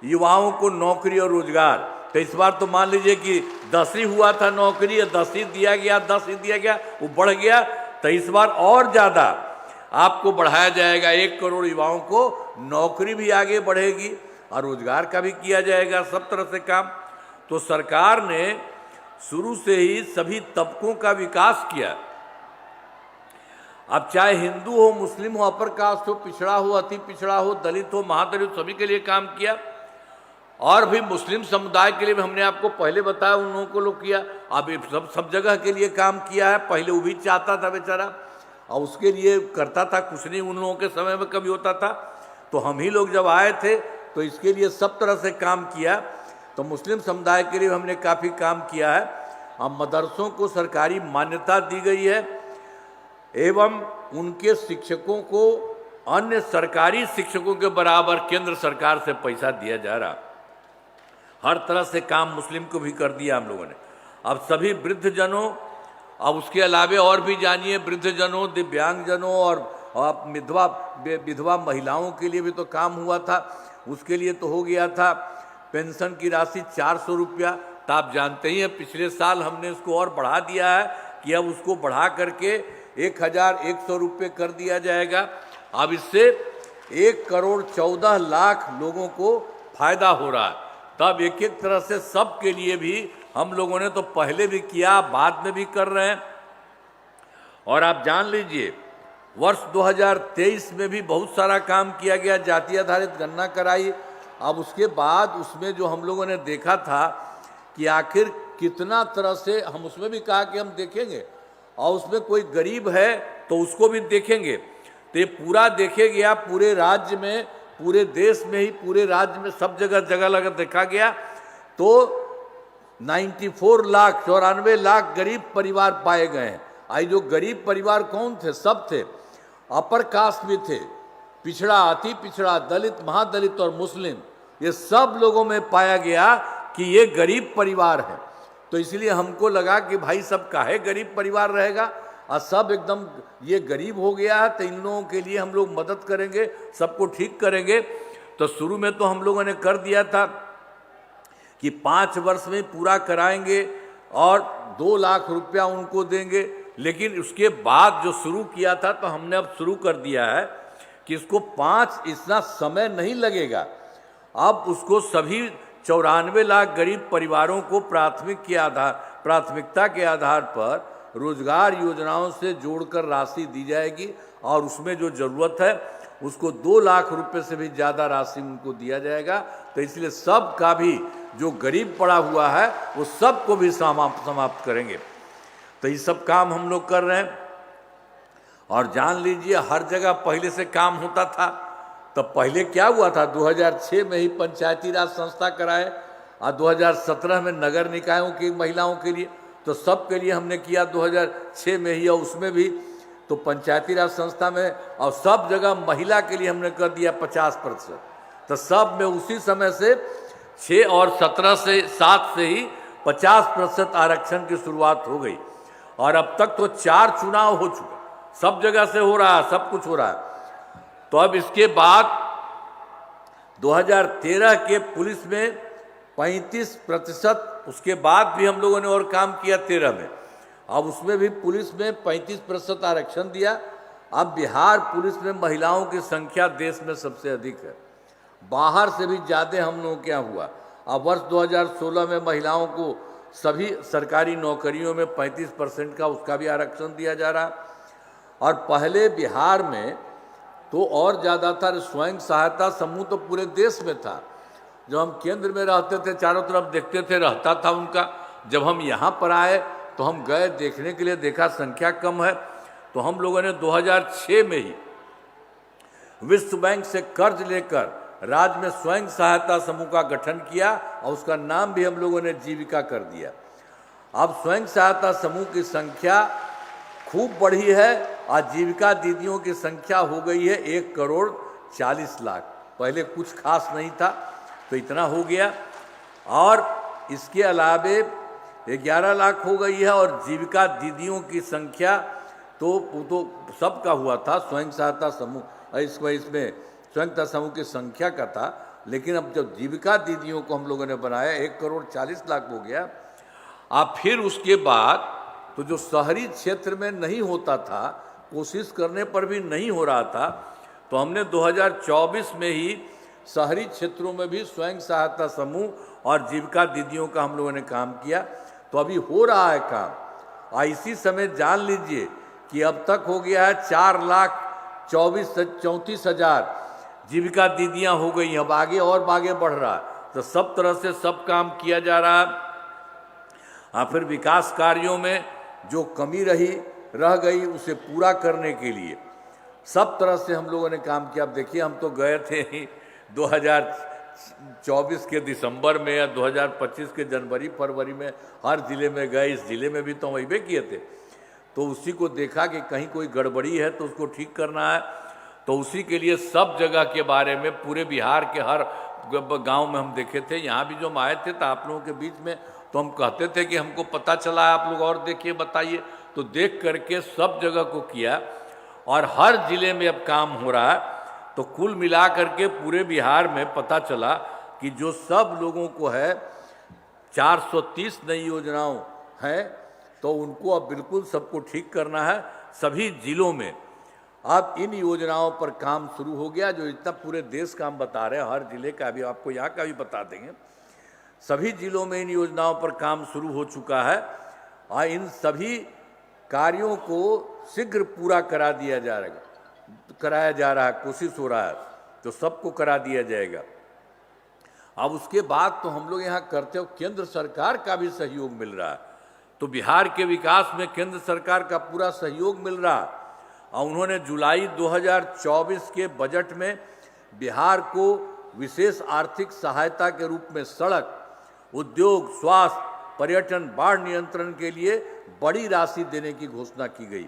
युवाओं को नौकरी और रोजगार। तो इस बार तो मान लीजिए कि 10 ही हुआ था नौकरी, 10 ही दिया गया, 10 ही दिया गया, वो बढ़ गया। तो इस बार और ज़्यादा आपको बढ़ाया जाएगा, 1 करोड़ युवाओं को नौकरी भी आगे बढ़ेगी और रोजगार का भी किया जाएगा, सब तरह से काम। तो सरकार ने शुरू से ही सभी तबकों का विकास किया। अब चाहे हिंदू हो, मुस्लिम हो, अपर कास्ट हो, पिछड़ा हो, अति पिछड़ा हो, दलित हो, महादलित, सभी के लिए काम किया। और भी मुस्लिम समुदाय के लिए भी हमने आपको पहले बताया, उन लोगों को लोग किया। अब सब जगह के लिए काम किया है। पहले वो भी चाहता था बेचारा, और उसके लिए करता था कुछ नहीं, उन लोगों के समय में कभी होता था। तो हम ही लोग जब आए थे तो इसके लिए सब तरह से काम किया। तो मुस्लिम समुदाय के लिए हमने काफ़ी काम किया है। अब मदरसों को सरकारी मान्यता दी गई है एवं उनके शिक्षकों को अन्य सरकारी शिक्षकों के बराबर केंद्र सरकार से पैसा दिया जा रहा। हर तरह से काम मुस्लिम को भी कर दिया हम लोगों ने। अब सभी वृद्धजनों, अब उसके अलावे और भी जानिए, वृद्धजनों, दिव्यांगजनों और विधवा महिलाओं के लिए भी तो काम हुआ था। उसके लिए तो हो गया था पेंशन की राशि 400 रुपया। तो आप जानते ही हैं पिछले साल हमने इसको और बढ़ा दिया है कि अब उसको बढ़ा करके 1100 रुपये कर दिया जाएगा। अब इससे 1 करोड़ 14 लाख लोगों को फायदा हो रहा है। तब एक एक तरह से सबके लिए भी हम लोगों ने तो पहले भी किया, बाद में भी कर रहे हैं। और आप जान लीजिए वर्ष 2023 में भी बहुत सारा काम किया गया, जाति आधारित गणना कराई। अब उसके बाद उसमें जो हम लोगों ने देखा था कि आखिर कितना तरह से, हम उसमें भी कहा कि हम देखेंगे और उसमें कोई गरीब है तो उसको भी देखेंगे। तो ये पूरा देखे गया, पूरे राज्य में, पूरे देश में ही, पूरे राज्य में सब जगह लगा देखा गया। तो 94 लाख गरीब परिवार पाए गए हैं। आई जो गरीब परिवार कौन थे? सब थे, अपर कास्ट भी थे, पिछड़ा, अति पिछड़ा, दलित, महादलित और मुस्लिम, ये सब लोगों में पाया गया कि ये गरीब परिवार है। तो इसलिए हमको लगा कि भाई सब काहे गरीब परिवार रहेगा, और सब एकदम ये गरीब हो गया है, तो इन लोगों के लिए हम लोग मदद करेंगे, सबको ठीक करेंगे। तो शुरू में तो हम लोगों ने कर दिया था कि 5 वर्ष में पूरा कराएंगे और 2 लाख रुपया उनको देंगे। लेकिन उसके बाद जो शुरू किया था, तो हमने अब शुरू कर दिया है कि इसको 5, इतना समय नहीं लगेगा। अब उसको सभी 94 लाख गरीब परिवारों को प्राथमिकता के आधार पर रोजगार योजनाओं से जोड़कर राशि दी जाएगी और उसमें जो ज़रूरत है उसको 2 लाख रुपए से भी ज़्यादा राशि उनको दिया जाएगा। तो इसलिए सब का भी जो गरीब पड़ा हुआ है वो सबको भी समाप्त करेंगे। तो ये सब काम हम लोग कर रहे हैं। और जान लीजिए हर जगह पहले से काम होता था। तो पहले क्या हुआ था, 2006 में ही पंचायती राज संस्था कराए और 2017 में नगर निकायों की महिलाओं के लिए, तो सब के लिए हमने किया 2006 में ही। और उसमें भी तो पंचायती राज संस्था में और सब जगह महिला के लिए हमने कर दिया 50%। तो सब में उसी समय से 6 और 17 से 7 से ही 50% आरक्षण की शुरुआत हो गई। और अब तक तो 4 चुनाव हो चुके, सब जगह से हो रहा है, सब कुछ हो रहा है। तो अब इसके बाद 2013 के पुलिस में 35%, उसके बाद भी हम लोगों ने और काम किया 13 में, अब उसमें भी पुलिस में 35% आरक्षण दिया। अब बिहार पुलिस में महिलाओं की संख्या देश में सबसे अधिक है, बाहर से भी ज़्यादा हम लोगों के यहाँ हुआ। अब वर्ष 2016 में महिलाओं को सभी सरकारी नौकरियों में 35% का उसका भी आरक्षण दिया जा रहा। और पहले बिहार में तो और ज़्यादा था, स्वयं सहायता समूह तो पूरे देश में था। जब हम केंद्र में रहते थे चारों तरफ देखते थे, रहता था उनका। जब हम यहाँ पर आए तो हम गए देखने के लिए, देखा संख्या कम है। तो हम लोगों ने 2006 में ही विश्व बैंक से कर्ज लेकर राज्य में स्वयं सहायता समूह का गठन किया और उसका नाम भी हम लोगों ने जीविका कर दिया। अब स्वयं सहायता समूह की संख्या खूब बढ़ी है और जीविका दीदियों की संख्या हो गई है 1,40,00,000। पहले कुछ खास नहीं था तो इतना हो गया। और इसके अलावे 11 लाख हो गई है। और जीविका दीदियों की संख्या तो सबका हुआ था, स्वयं सहायता समूह इसमें स्वयं सहायता समूह की संख्या का था। लेकिन अब जब जीविका दीदियों को हम लोगों ने बनाया 1,40,00,000 हो गया। अब फिर उसके बाद तो जो शहरी क्षेत्र में नहीं होता था, कोशिश करने पर भी नहीं हो रहा था, तो हमने 2024 में ही शहरी क्षेत्रों में भी स्वयं सहायता समूह और जीविका दीदियों का हम लोगों ने काम किया। तो अभी हो रहा है काम। और इसी समय जान लीजिए कि अब तक हो गया है 4,34,000 जीविका दीदियां हो गई। अब आगे और आगे बढ़ रहा है। तो सब तरह से सब काम किया जा रहा है। फिर विकास कार्यों में जो कमी रह गई उसे पूरा करने के लिए सब तरह से हम लोगों ने काम किया। अब देखिए हम तो गए थे 2024 के दिसंबर में या 2025 के जनवरी फरवरी में हर जिले में गए। इस जिले में भी तो वही भी किए थे। तो उसी को देखा कि कहीं कोई गड़बड़ी है तो उसको ठीक करना है। तो उसी के लिए सब जगह के बारे में पूरे बिहार के हर गांव में हम देखे थे। यहाँ भी जो हम आए थे तो आप लोगों के बीच में तो हम कहते थे कि हमको पता चला, आप लोग और देखिए बताइए। तो देख करके सब जगह को किया और हर जिले में अब काम हो रहा है। तो कुल मिला करके पूरे बिहार में पता चला कि जो सब लोगों को है 430 नई योजनाओं हैं, तो उनको अब बिल्कुल सबको ठीक करना है सभी जिलों में। अब इन योजनाओं पर काम शुरू हो गया। जो इतना पूरे देश का हम बता रहे हैं, हर जिले का भी आपको यहाँ का भी बता देंगे। सभी जिलों में इन योजनाओं पर काम शुरू हो चुका है और इन सभी कार्यों को शीघ्र पूरा कराया जा रहा है, कोशिश हो रहा है तो सबको करा दिया जाएगा। अब उसके बाद तो हम लोग यहाँ करते हो, केंद्र सरकार का भी सहयोग मिल रहा है। तो बिहार के विकास में केंद्र सरकार का पूरा सहयोग मिल रहा है। और उन्होंने जुलाई 2024 के बजट में बिहार को विशेष आर्थिक सहायता के रूप में सड़क, उद्योग, स्वास्थ्य, पर्यटन, बाढ़ नियंत्रण के लिए बड़ी राशि देने की घोषणा की गई।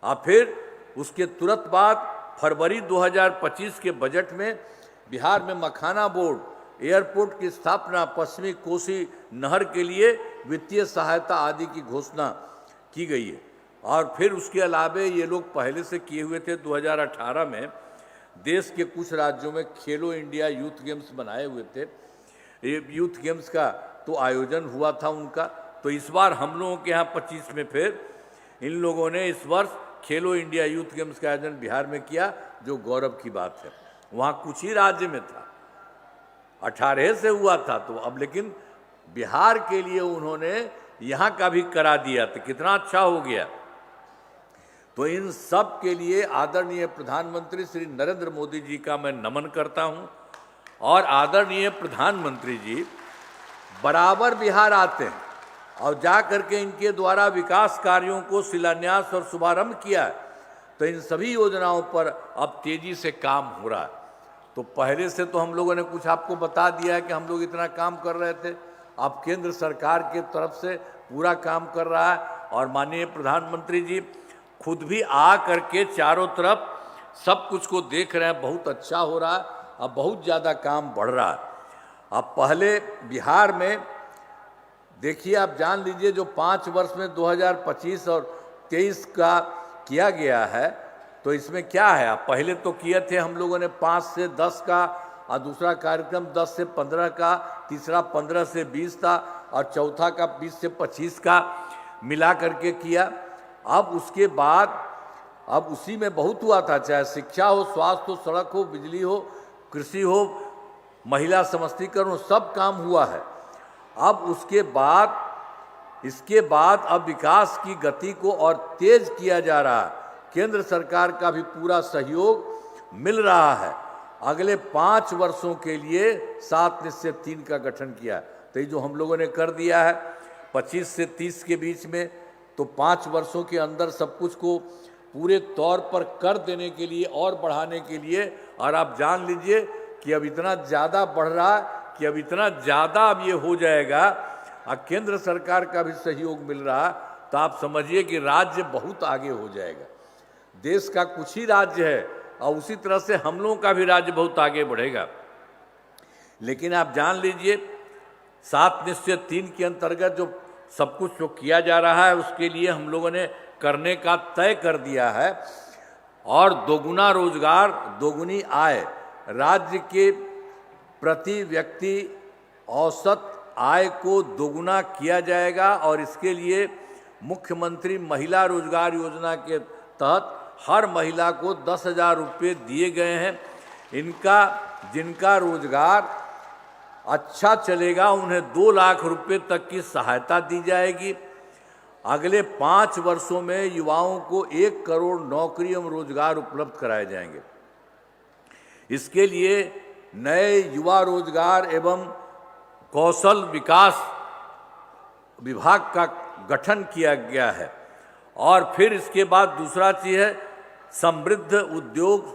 और फिर उसके तुरंत बाद फरवरी 2025 के बजट में बिहार में मखाना बोर्ड, एयरपोर्ट की स्थापना, पश्चिमी कोसी नहर के लिए वित्तीय सहायता आदि की घोषणा की गई है। और फिर उसके अलावे ये लोग पहले से किए हुए थे। 2018 में देश के कुछ राज्यों में खेलो इंडिया यूथ गेम्स बनाए हुए थे। ये यूथ गेम्स का तो आयोजन हुआ था उनका। तो इस बार हम लोगों के यहाँ 25 में फिर इन लोगों ने इस वर्ष खेलो इंडिया यूथ गेम्स का आयोजन बिहार में किया, जो गौरव की बात है। वहाँ कुछ ही राज्य में था, 18 से हुआ था। तो अब लेकिन बिहार के लिए उन्होंने यहाँ का भी करा दिया, तो कितना अच्छा हो गया। तो इन सब के लिए आदरणीय प्रधानमंत्री श्री नरेंद्र मोदी जी का मैं नमन करता हूं। और आदरणीय प्रधानमंत्री जी बराबर बिहार आते हैं और जा करके इनके द्वारा विकास कार्यों को शिलान्यास और शुभारंभ किया है। तो इन सभी योजनाओं पर अब तेजी से काम हो रहा है। तो पहले से तो हम लोगों ने कुछ आपको बता दिया है कि हम लोग इतना काम कर रहे थे, अब केंद्र सरकार के तरफ से पूरा काम कर रहा है और माननीय प्रधानमंत्री जी खुद भी आ करके चारों तरफ सब कुछ को देख रहे हैं। बहुत अच्छा हो रहा है, अब बहुत ज़्यादा काम बढ़ रहा है। अब पहले बिहार में देखिए, आप जान लीजिए जो 5 वर्ष में 2025 और 23 का किया गया है, तो इसमें क्या है, आप पहले तो किए थे हम लोगों ने 5 से 10 का, और दूसरा कार्यक्रम 10 से 15 का, तीसरा 15 से 20 था और चौथा का 20 से 25 का मिला करके किया। अब उसके बाद अब उसी में बहुत हुआ था, चाहे शिक्षा हो, स्वास्थ्य हो, सड़क हो, बिजली हो, कृषि हो, महिला सशक्तिकरण हो, सब काम हुआ है। अब इसके बाद अब विकास की गति को और तेज किया जा रहा है। केंद्र सरकार का भी पूरा सहयोग मिल रहा है। अगले 5 वर्षों के लिए 7 निश्चय 3 का गठन किया। तो ये जो हम लोगों ने कर दिया है 25 से 30 के बीच में, तो 5 वर्षों के अंदर सब कुछ को पूरे तौर पर कर देने के लिए और बढ़ाने के लिए, और आप जान लीजिए कि अब इतना ज़्यादा बढ़ रहा है कि अब इतना ज़्यादा अब ये हो जाएगा, और केंद्र सरकार का भी सहयोग मिल रहा, तो आप समझिए कि राज्य बहुत आगे हो जाएगा। देश का कुछ ही राज्य है और उसी तरह से हम लोगों का भी राज्य बहुत आगे बढ़ेगा। लेकिन आप जान लीजिए 7 निश्चय 3 के अंतर्गत जो सब कुछ जो किया जा रहा है उसके लिए हम लोगों ने करने का तय कर दिया है। और दोगुना रोजगार, दोगुनी आय, राज्य के प्रति व्यक्ति औसत आय को दोगुना किया जाएगा। और इसके लिए मुख्यमंत्री महिला रोजगार योजना के तहत हर महिला को 10,000 रुपये दिए गए हैं। जिनका रोजगार अच्छा चलेगा उन्हें 2 लाख रुपये तक की सहायता दी जाएगी। अगले 5 वर्षों में युवाओं को 1 करोड़ नौकरी एवं रोजगार उपलब्ध कराए जाएंगे। इसके लिए नए युवा रोजगार एवं कौशल विकास विभाग का गठन किया गया है। और फिर इसके बाद दूसरा चीज़ है समृद्ध उद्योग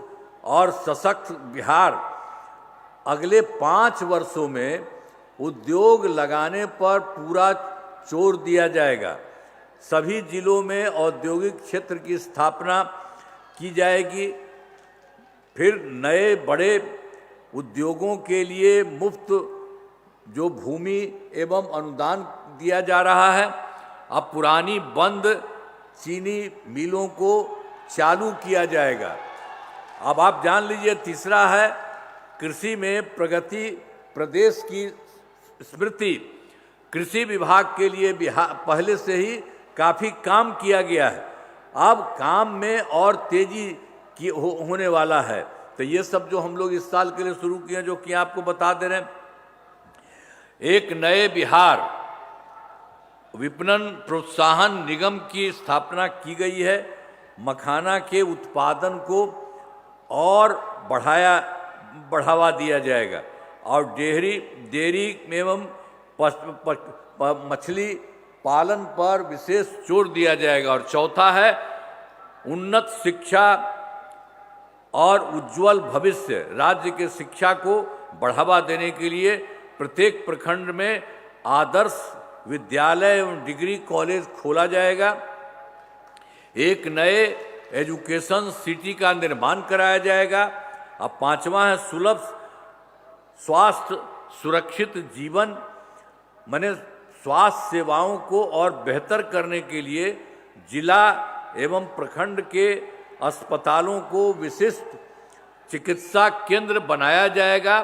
और सशक्त बिहार। अगले 5 वर्षों में उद्योग लगाने पर पूरा जोर दिया जाएगा। सभी जिलों में औद्योगिक क्षेत्र की स्थापना की जाएगी। फिर नए बड़े उद्योगों के लिए मुफ्त जो भूमि एवं अनुदान दिया जा रहा है। अब पुरानी बंद चीनी मिलों को चालू किया जाएगा। अब आप जान लीजिए तीसरा है कृषि में प्रगति, प्रदेश की स्मृति। कृषि विभाग के लिए पहले से ही काफ़ी काम किया गया है, अब काम में और तेजी की होने वाला है। तो ये सब जो हम लोग इस साल के लिए शुरू किए, जो कि आपको बता दे रहे हैं, एक नए बिहार विपणन प्रोत्साहन निगम की स्थापना की गई है। मखाना के उत्पादन को और बढ़ावा दिया जाएगा और डेयरी एवं मछली पालन पर विशेष जोर दिया जाएगा। और चौथा है उन्नत शिक्षा और उज्जवल भविष्य। राज्य के शिक्षा को बढ़ावा देने के लिए प्रत्येक प्रखंड में आदर्श विद्यालय एवं डिग्री कॉलेज खोला जाएगा। एक नए एजुकेशन सिटी का निर्माण कराया जाएगा। अब 5वां है सुलभ स्वास्थ्य सुरक्षित जीवन। माने स्वास्थ्य सेवाओं को और बेहतर करने के लिए जिला एवं प्रखंड के अस्पतालों को विशिष्ट चिकित्सा केंद्र बनाया जाएगा।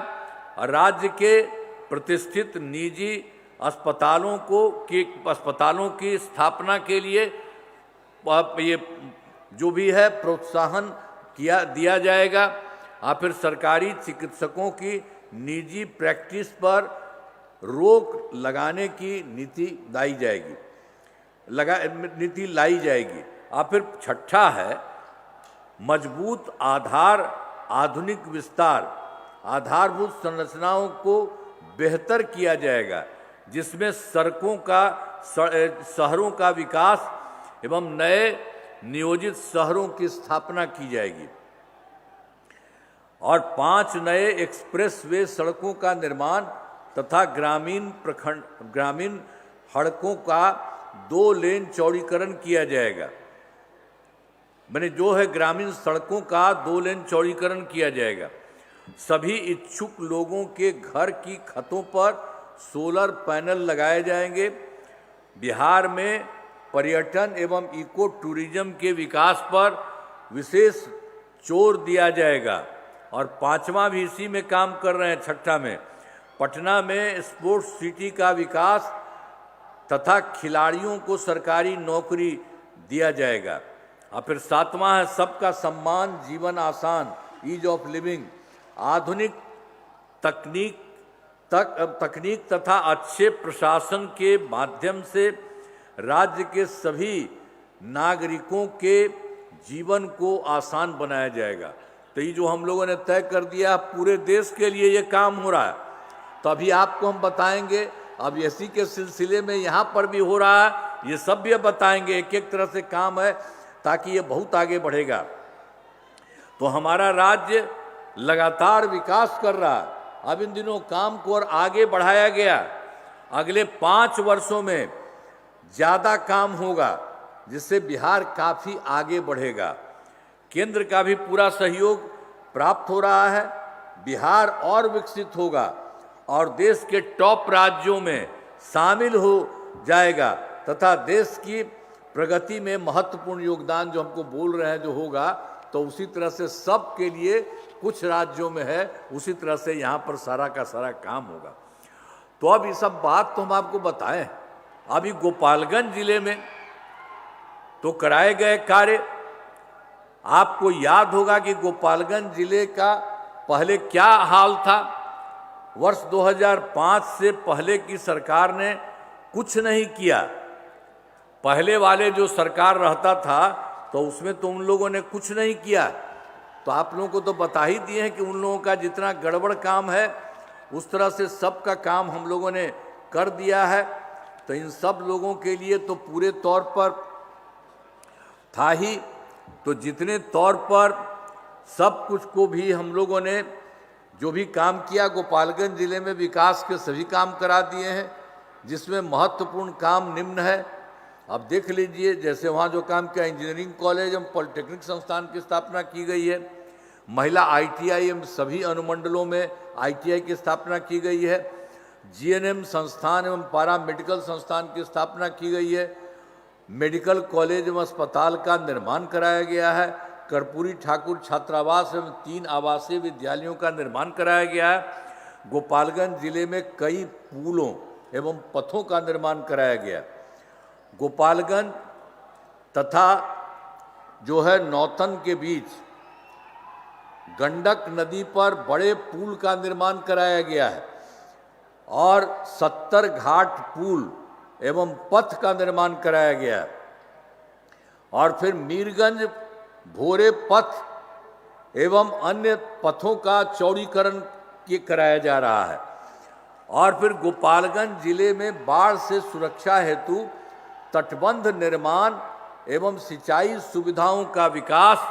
राज्य के प्रतिष्ठित निजी अस्पतालों की स्थापना के लिए ये जो भी है प्रोत्साहन दिया जाएगा। और फिर सरकारी चिकित्सकों की निजी प्रैक्टिस पर रोक लगाने की नीति लाई जाएगी। और फिर छठा है मजबूत आधार, आधुनिक विस्तार। आधारभूत संरचनाओं को बेहतर किया जाएगा, जिसमें सड़कों का, शहरों का विकास एवं नए नियोजित शहरों की स्थापना की जाएगी और 5 नए एक्सप्रेसवे सड़कों का निर्माण तथा ग्रामीण सड़कों का 2 लेन चौड़ीकरण किया जाएगा। मैंने जो है ग्रामीण सड़कों का 2 लेन चौड़ीकरण किया जाएगा। सभी इच्छुक लोगों के घर की छतों पर सोलर पैनल लगाए जाएंगे। बिहार में पर्यटन एवं इको टूरिज्म के विकास पर विशेष जोर दिया जाएगा। और 5वां भी इसी में काम कर रहे हैं। छठा में पटना में स्पोर्ट्स सिटी का विकास तथा खिलाड़ियों को सरकारी नौकरी दिया जाएगा। और फिर 7वां है सबका सम्मान, जीवन आसान, ईज ऑफ लिविंग। आधुनिक तकनीक तथा अच्छे प्रशासन के माध्यम से राज्य के सभी नागरिकों के जीवन को आसान बनाया जाएगा। तो ये जो हम लोगों ने तय कर दिया, पूरे देश के लिए ये काम हो रहा है। तो अभी आपको हम बताएंगे, अब इसी के सिलसिले में यहाँ पर भी हो रहा है, ये सब भी अब बताएंगे। एक एक तरह से काम है ताकि ये बहुत आगे बढ़ेगा। तो हमारा राज्य लगातार विकास कर रहा है। अब इन दिनों काम को और आगे बढ़ाया गया। अगले 5 वर्षों में ज़्यादा काम होगा, जिससे बिहार काफ़ी आगे बढ़ेगा। केंद्र का भी पूरा सहयोग प्राप्त हो रहा है। बिहार और विकसित होगा और देश के टॉप राज्यों में शामिल हो जाएगा तथा देश की प्रगति में महत्वपूर्ण योगदान जो हमको बोल रहे हैं जो होगा, तो उसी तरह से सब के लिए कुछ राज्यों में है, उसी तरह से यहाँ पर सारा का सारा काम होगा। तो अब ये सब बात तो हम आपको बताएं। अभी गोपालगंज जिले में तो कराए गए कार्य, आपको याद होगा कि गोपालगंज जिले का पहले क्या हाल था। वर्ष 2005 से पहले की सरकार ने कुछ नहीं किया। पहले वाले जो सरकार रहता था तो उसमें तो उन लोगों ने कुछ नहीं किया। तो आप लोगों को तो बता ही दिए हैं कि उन लोगों का जितना गड़बड़ काम है उस तरह से सबका काम हम लोगों ने कर दिया है। तो इन सब लोगों के लिए तो पूरे तौर पर था ही, तो जितने तौर पर सब कुछ को भी हम लोगों ने जो भी काम किया, गोपालगंज जिले में विकास के सभी काम करा दिए हैं, जिसमें महत्वपूर्ण काम निम्न है। अब देख लीजिए, जैसे वहाँ जो काम किया, इंजीनियरिंग कॉलेज एवं पॉलिटेक्निक संस्थान की स्थापना की गई है। महिला ITI एवं सभी अनुमंडलों में ITI की स्थापना की गई है। GNM संस्थान एवं पारा मेडिकल संस्थान की स्थापना की गई है। मेडिकल कॉलेज एवं अस्पताल का निर्माण कराया गया है। कर्पूरी ठाकुर छात्रावास एवं 3 आवासीय विद्यालयों का निर्माण कराया गया है। गोपालगंज जिले में कई पुलों एवं पथों का निर्माण कराया गया। गोपालगंज तथा जो है नौतन के बीच गंडक नदी पर बड़े पुल का निर्माण कराया गया है और 70 घाट पुल एवं पथ का निर्माण कराया गया है। और फिर मीरगंज भोरे पथ एवं अन्य पथों का चौड़ीकरण कराया जा रहा है। और फिर गोपालगंज जिले में बाढ़ से सुरक्षा हेतु तटबंध निर्माण एवं सिंचाई सुविधाओं का विकास,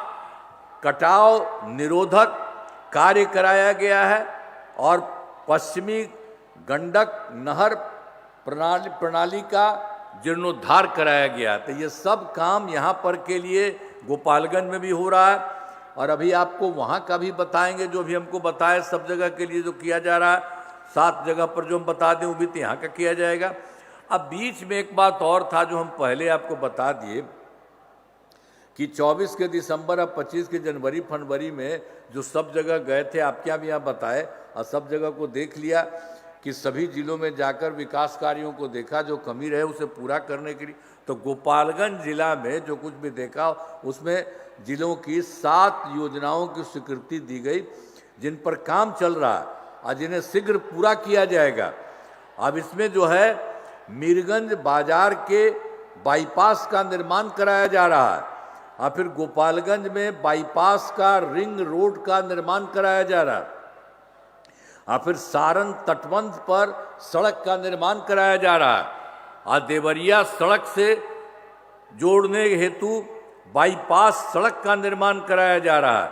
कटाव निरोधक कार्य कराया गया है और पश्चिमी गंडक नहर प्रणाली का जीर्णोद्धार कराया गया। तो ये सब काम यहाँ पर के लिए गोपालगंज में भी हो रहा है। और अभी आपको वहाँ का भी बताएंगे, जो भी हमको बताए सब जगह के लिए जो किया जा रहा है। 7 जगह पर जो हम बता दें वो भी तो यहाँ का किया जाएगा। अब बीच में एक बात और था जो हम पहले आपको बता दिए कि 24 के दिसंबर और 25 के जनवरी फरवरी में जो सब जगह गए थे, आपके यहाँ भी यहाँ बताए और सब जगह को देख लिया कि सभी जिलों में जाकर विकास कार्यों को देखा, जो कमी रहे उसे पूरा करने के लिए। तो गोपालगंज जिला में जो कुछ भी देखा उसमें जिलों की 7 योजनाओं की स्वीकृति दी गई, जिन पर काम चल रहा है और जिन्हें शीघ्र पूरा किया जाएगा। अब इसमें जो है मीरगंज बाजार के बाईपास का निर्माण कराया जा रहा है, और फिर गोपालगंज में बाईपास का रिंग रोड का निर्माण कराया जा रहा है, और फिर सारण तटबंध पर सड़क का निर्माण कराया जा रहा है, और देवरिया सड़क से जोड़ने हेतु बाईपास सड़क का निर्माण कराया जा रहा है,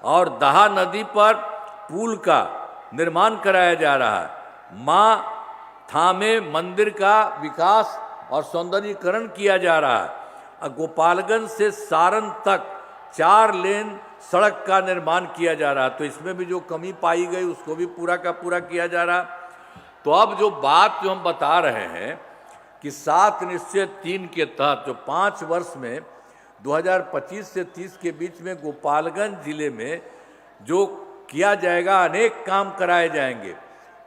और दहा नदी पर पुल का निर्माण कराया जा रहा है। माँ थामे मंदिर का विकास और सौंदर्यीकरण किया जा रहा है, और गोपालगंज से सारण तक 4 लेन सड़क का निर्माण किया जा रहा है। तो इसमें भी जो कमी पाई गई उसको भी पूरा का पूरा किया जा रहा। तो अब जो बात जो हम बता रहे हैं कि 7 निश्चय 3 के तहत जो 5 वर्ष में 2025 से 30 के बीच में गोपालगंज जिले में जो किया जाएगा, अनेक काम कराए जाएंगे।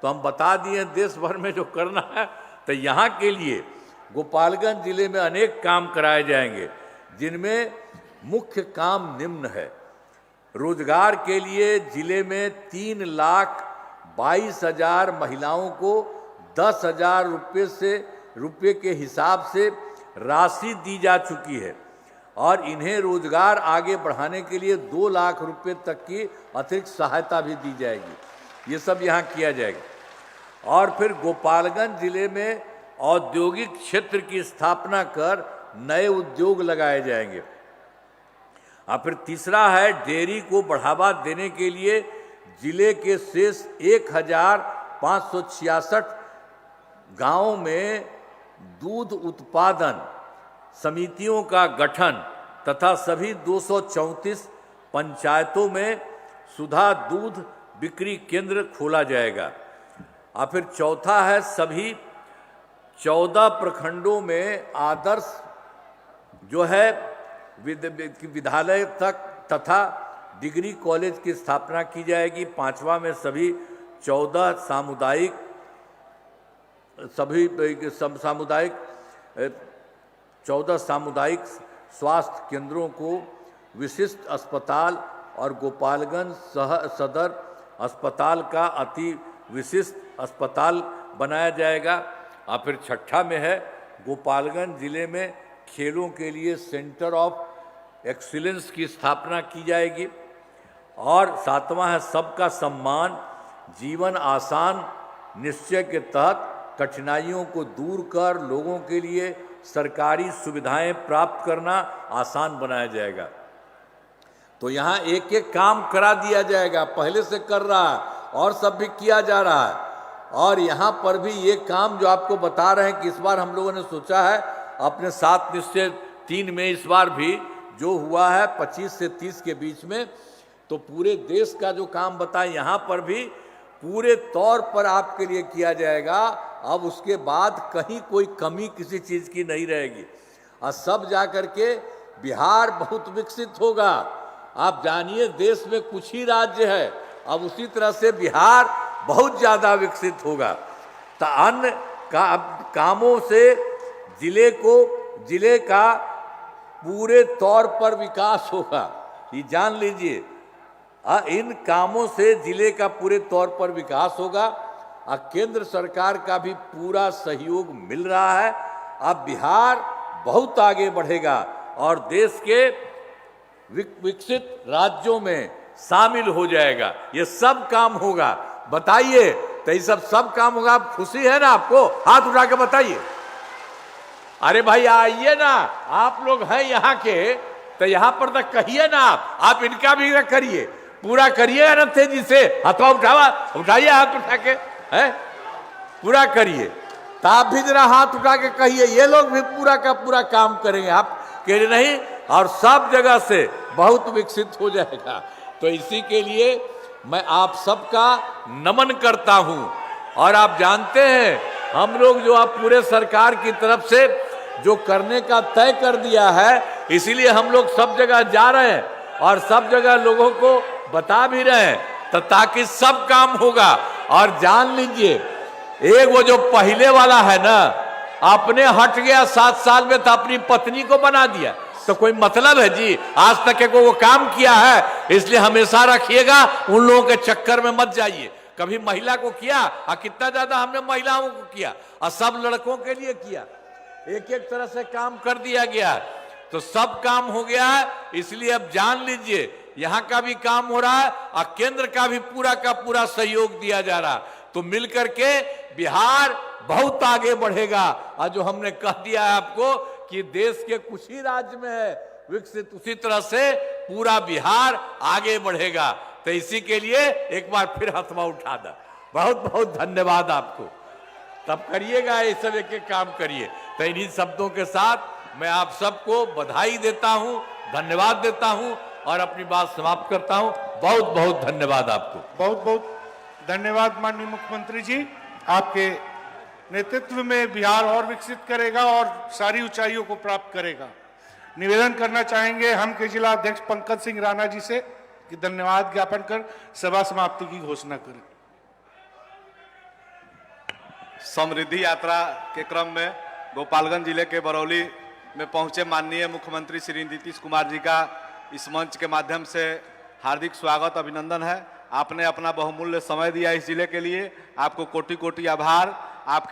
तो हम बता दिए देश भर में जो करना है, तो यहाँ के लिए गोपालगंज जिले में अनेक काम कराए जाएंगे, जिनमें मुख्य काम निम्न है। रोजगार के लिए जिले में 3,22,000 महिलाओं को 10,000 रुपये के हिसाब से राशि दी जा चुकी है, और इन्हें रोजगार आगे बढ़ाने के लिए 2 लाख रुपए तक की अतिरिक्त सहायता भी दी जाएगी। ये सब यहाँ किया जाएगा। और फिर गोपालगंज जिले में औद्योगिक क्षेत्र की स्थापना कर नए उद्योग लगाए जाएंगे। और फिर तीसरा है, डेयरी को बढ़ावा देने के लिए जिले के शेष 1,566 गांवों में दूध उत्पादन समितियों का गठन तथा सभी 234 पंचायतों में सुधा दूध बिक्री केंद्र खोला जाएगा। और फिर चौथा है, सभी 14 प्रखंडों में आदर्श जो है विद्यालय तक तथा डिग्री कॉलेज की स्थापना की जाएगी। 5वां में सभी 14 सामुदायिक स्वास्थ्य केंद्रों को विशिष्ट अस्पताल और गोपालगंज सदर अस्पताल का अति विशिष्ट अस्पताल बनाया जाएगा। और फिर 6ठा में है, गोपालगंज जिले में खेलों के लिए सेंटर ऑफ एक्सीलेंस की स्थापना की जाएगी। और 7वां है, सबका सम्मान जीवन आसान निश्चय के तहत कठिनाइयों को दूर कर लोगों के लिए सरकारी सुविधाएं प्राप्त करना आसान बनाया जाएगा। तो यहाँ एक एक काम करा दिया जाएगा, पहले से कर रहा है और सब भी किया जा रहा है। और यहाँ पर भी ये काम जो आपको बता रहे हैं कि इस बार हम लोगों ने सोचा है अपने 7 निश्चय 3 में इस बार भी जो हुआ है 25 से 30 के बीच में, तो पूरे देश का जो काम बताए यहाँ पर भी पूरे तौर पर आपके लिए किया जाएगा। अब उसके बाद कहीं कोई कमी किसी चीज़ की नहीं रहेगी, और सब जा कर के बिहार बहुत विकसित होगा। आप जानिए देश में कुछ ही राज्य है, अब उसी तरह से बिहार बहुत ज़्यादा विकसित होगा। तो अन्य कामों से जिले का पूरे तौर पर विकास होगा, ये जान लीजिए। इन कामों से जिले का पूरे तौर पर विकास होगा, और केंद्र सरकार का भी पूरा सहयोग मिल रहा है। अब बिहार बहुत आगे बढ़ेगा और देश के विकसित राज्यों में शामिल हो जाएगा। ये सब काम होगा। बताइए, तो ये सब काम होगा। आप खुशी है ना? आपको हाथ उठा के बताइए। अरे भाई आइए ना, आप लोग हैं यहाँ के, तो यहाँ पर तक कहिए ना। आप इनका भी करिए, पूरा करिए ना तेजी से। हाथवा उठाइए, हाथ उठा के है पूरा करिए। तो आप भी जरा हाथ उठा के कहिए, ये लोग भी पूरा का पूरा काम करेंगे। आप कह रहे नहीं, और सब जगह से बहुत विकसित हो जाएगा। तो इसी के लिए मैं आप सबका नमन करता हूं। और आप जानते हैं हम लोग जो आप पूरे सरकार की तरफ से जो करने का तय कर दिया है, इसीलिए हम लोग सब जगह जा रहे हैं और सब जगह लोगों को बता भी रहे हैं, तो ताकि सब काम होगा। और जान लीजिए, एक वो जो पहले वाला है ना, अपने हट गया 7 साल में, तो अपनी पत्नी को बना दिया, तो कोई मतलब है जी? आज तक वो काम किया है, इसलिए हमेशा रखिएगा, उन लोगों के चक्कर में मत जाइए। कभी महिला को किया, और कितना ज्यादा हमने महिलाओं को किया, और सब लड़कों के लिए किया। एक एक तरह से काम कर दिया गया, तो सब काम हो गया है। इसलिए अब जान लीजिए यहां का भी काम हो रहा है और केंद्र का भी पूरा का पूरा सहयोग दिया जा रहा, तो मिलकर के बिहार बहुत आगे बढ़ेगा। और जो हमने कह दिया है आपको कि देश के कुछ ही राज्य में है विकसित, उसी तरह से पूरा बिहार आगे बढ़ेगा। तो इसी के लिए एक बार फिर हथवा उठा दे, बहुत बहुत धन्यवाद आपको। तब करिएगा, ये सब एक एक काम करिए। तो इन्हीं शब्दों के साथ मैं आप सबको बधाई देता हूं, धन्यवाद देता हूं और अपनी बात समाप्त करता हूं। बहुत बहुत धन्यवाद आपको। बहुत बहुत धन्यवाद माननीय मुख्यमंत्री जी। आपके नेतृत्व में बिहार और विकसित करेगा और सारी ऊंचाइयों को प्राप्त करेगा। निवेदन करना चाहेंगे हम के जिला अध्यक्ष पंकज सिंह राणा जी से कि धन्यवाद ज्ञापन कर सभा समाप्ति की घोषणा करें। समृद्धि यात्रा के क्रम में गोपालगंज जिले के बरौली में पहुंचे माननीय मुख्यमंत्री श्री नीतीश कुमार जी का इस मंच के माध्यम से हार्दिक स्वागत, अभिनंदन है। आपने अपना बहुमूल्य समय दिया इस जिले के लिए, आपको कोटि कोटि आभार। आपके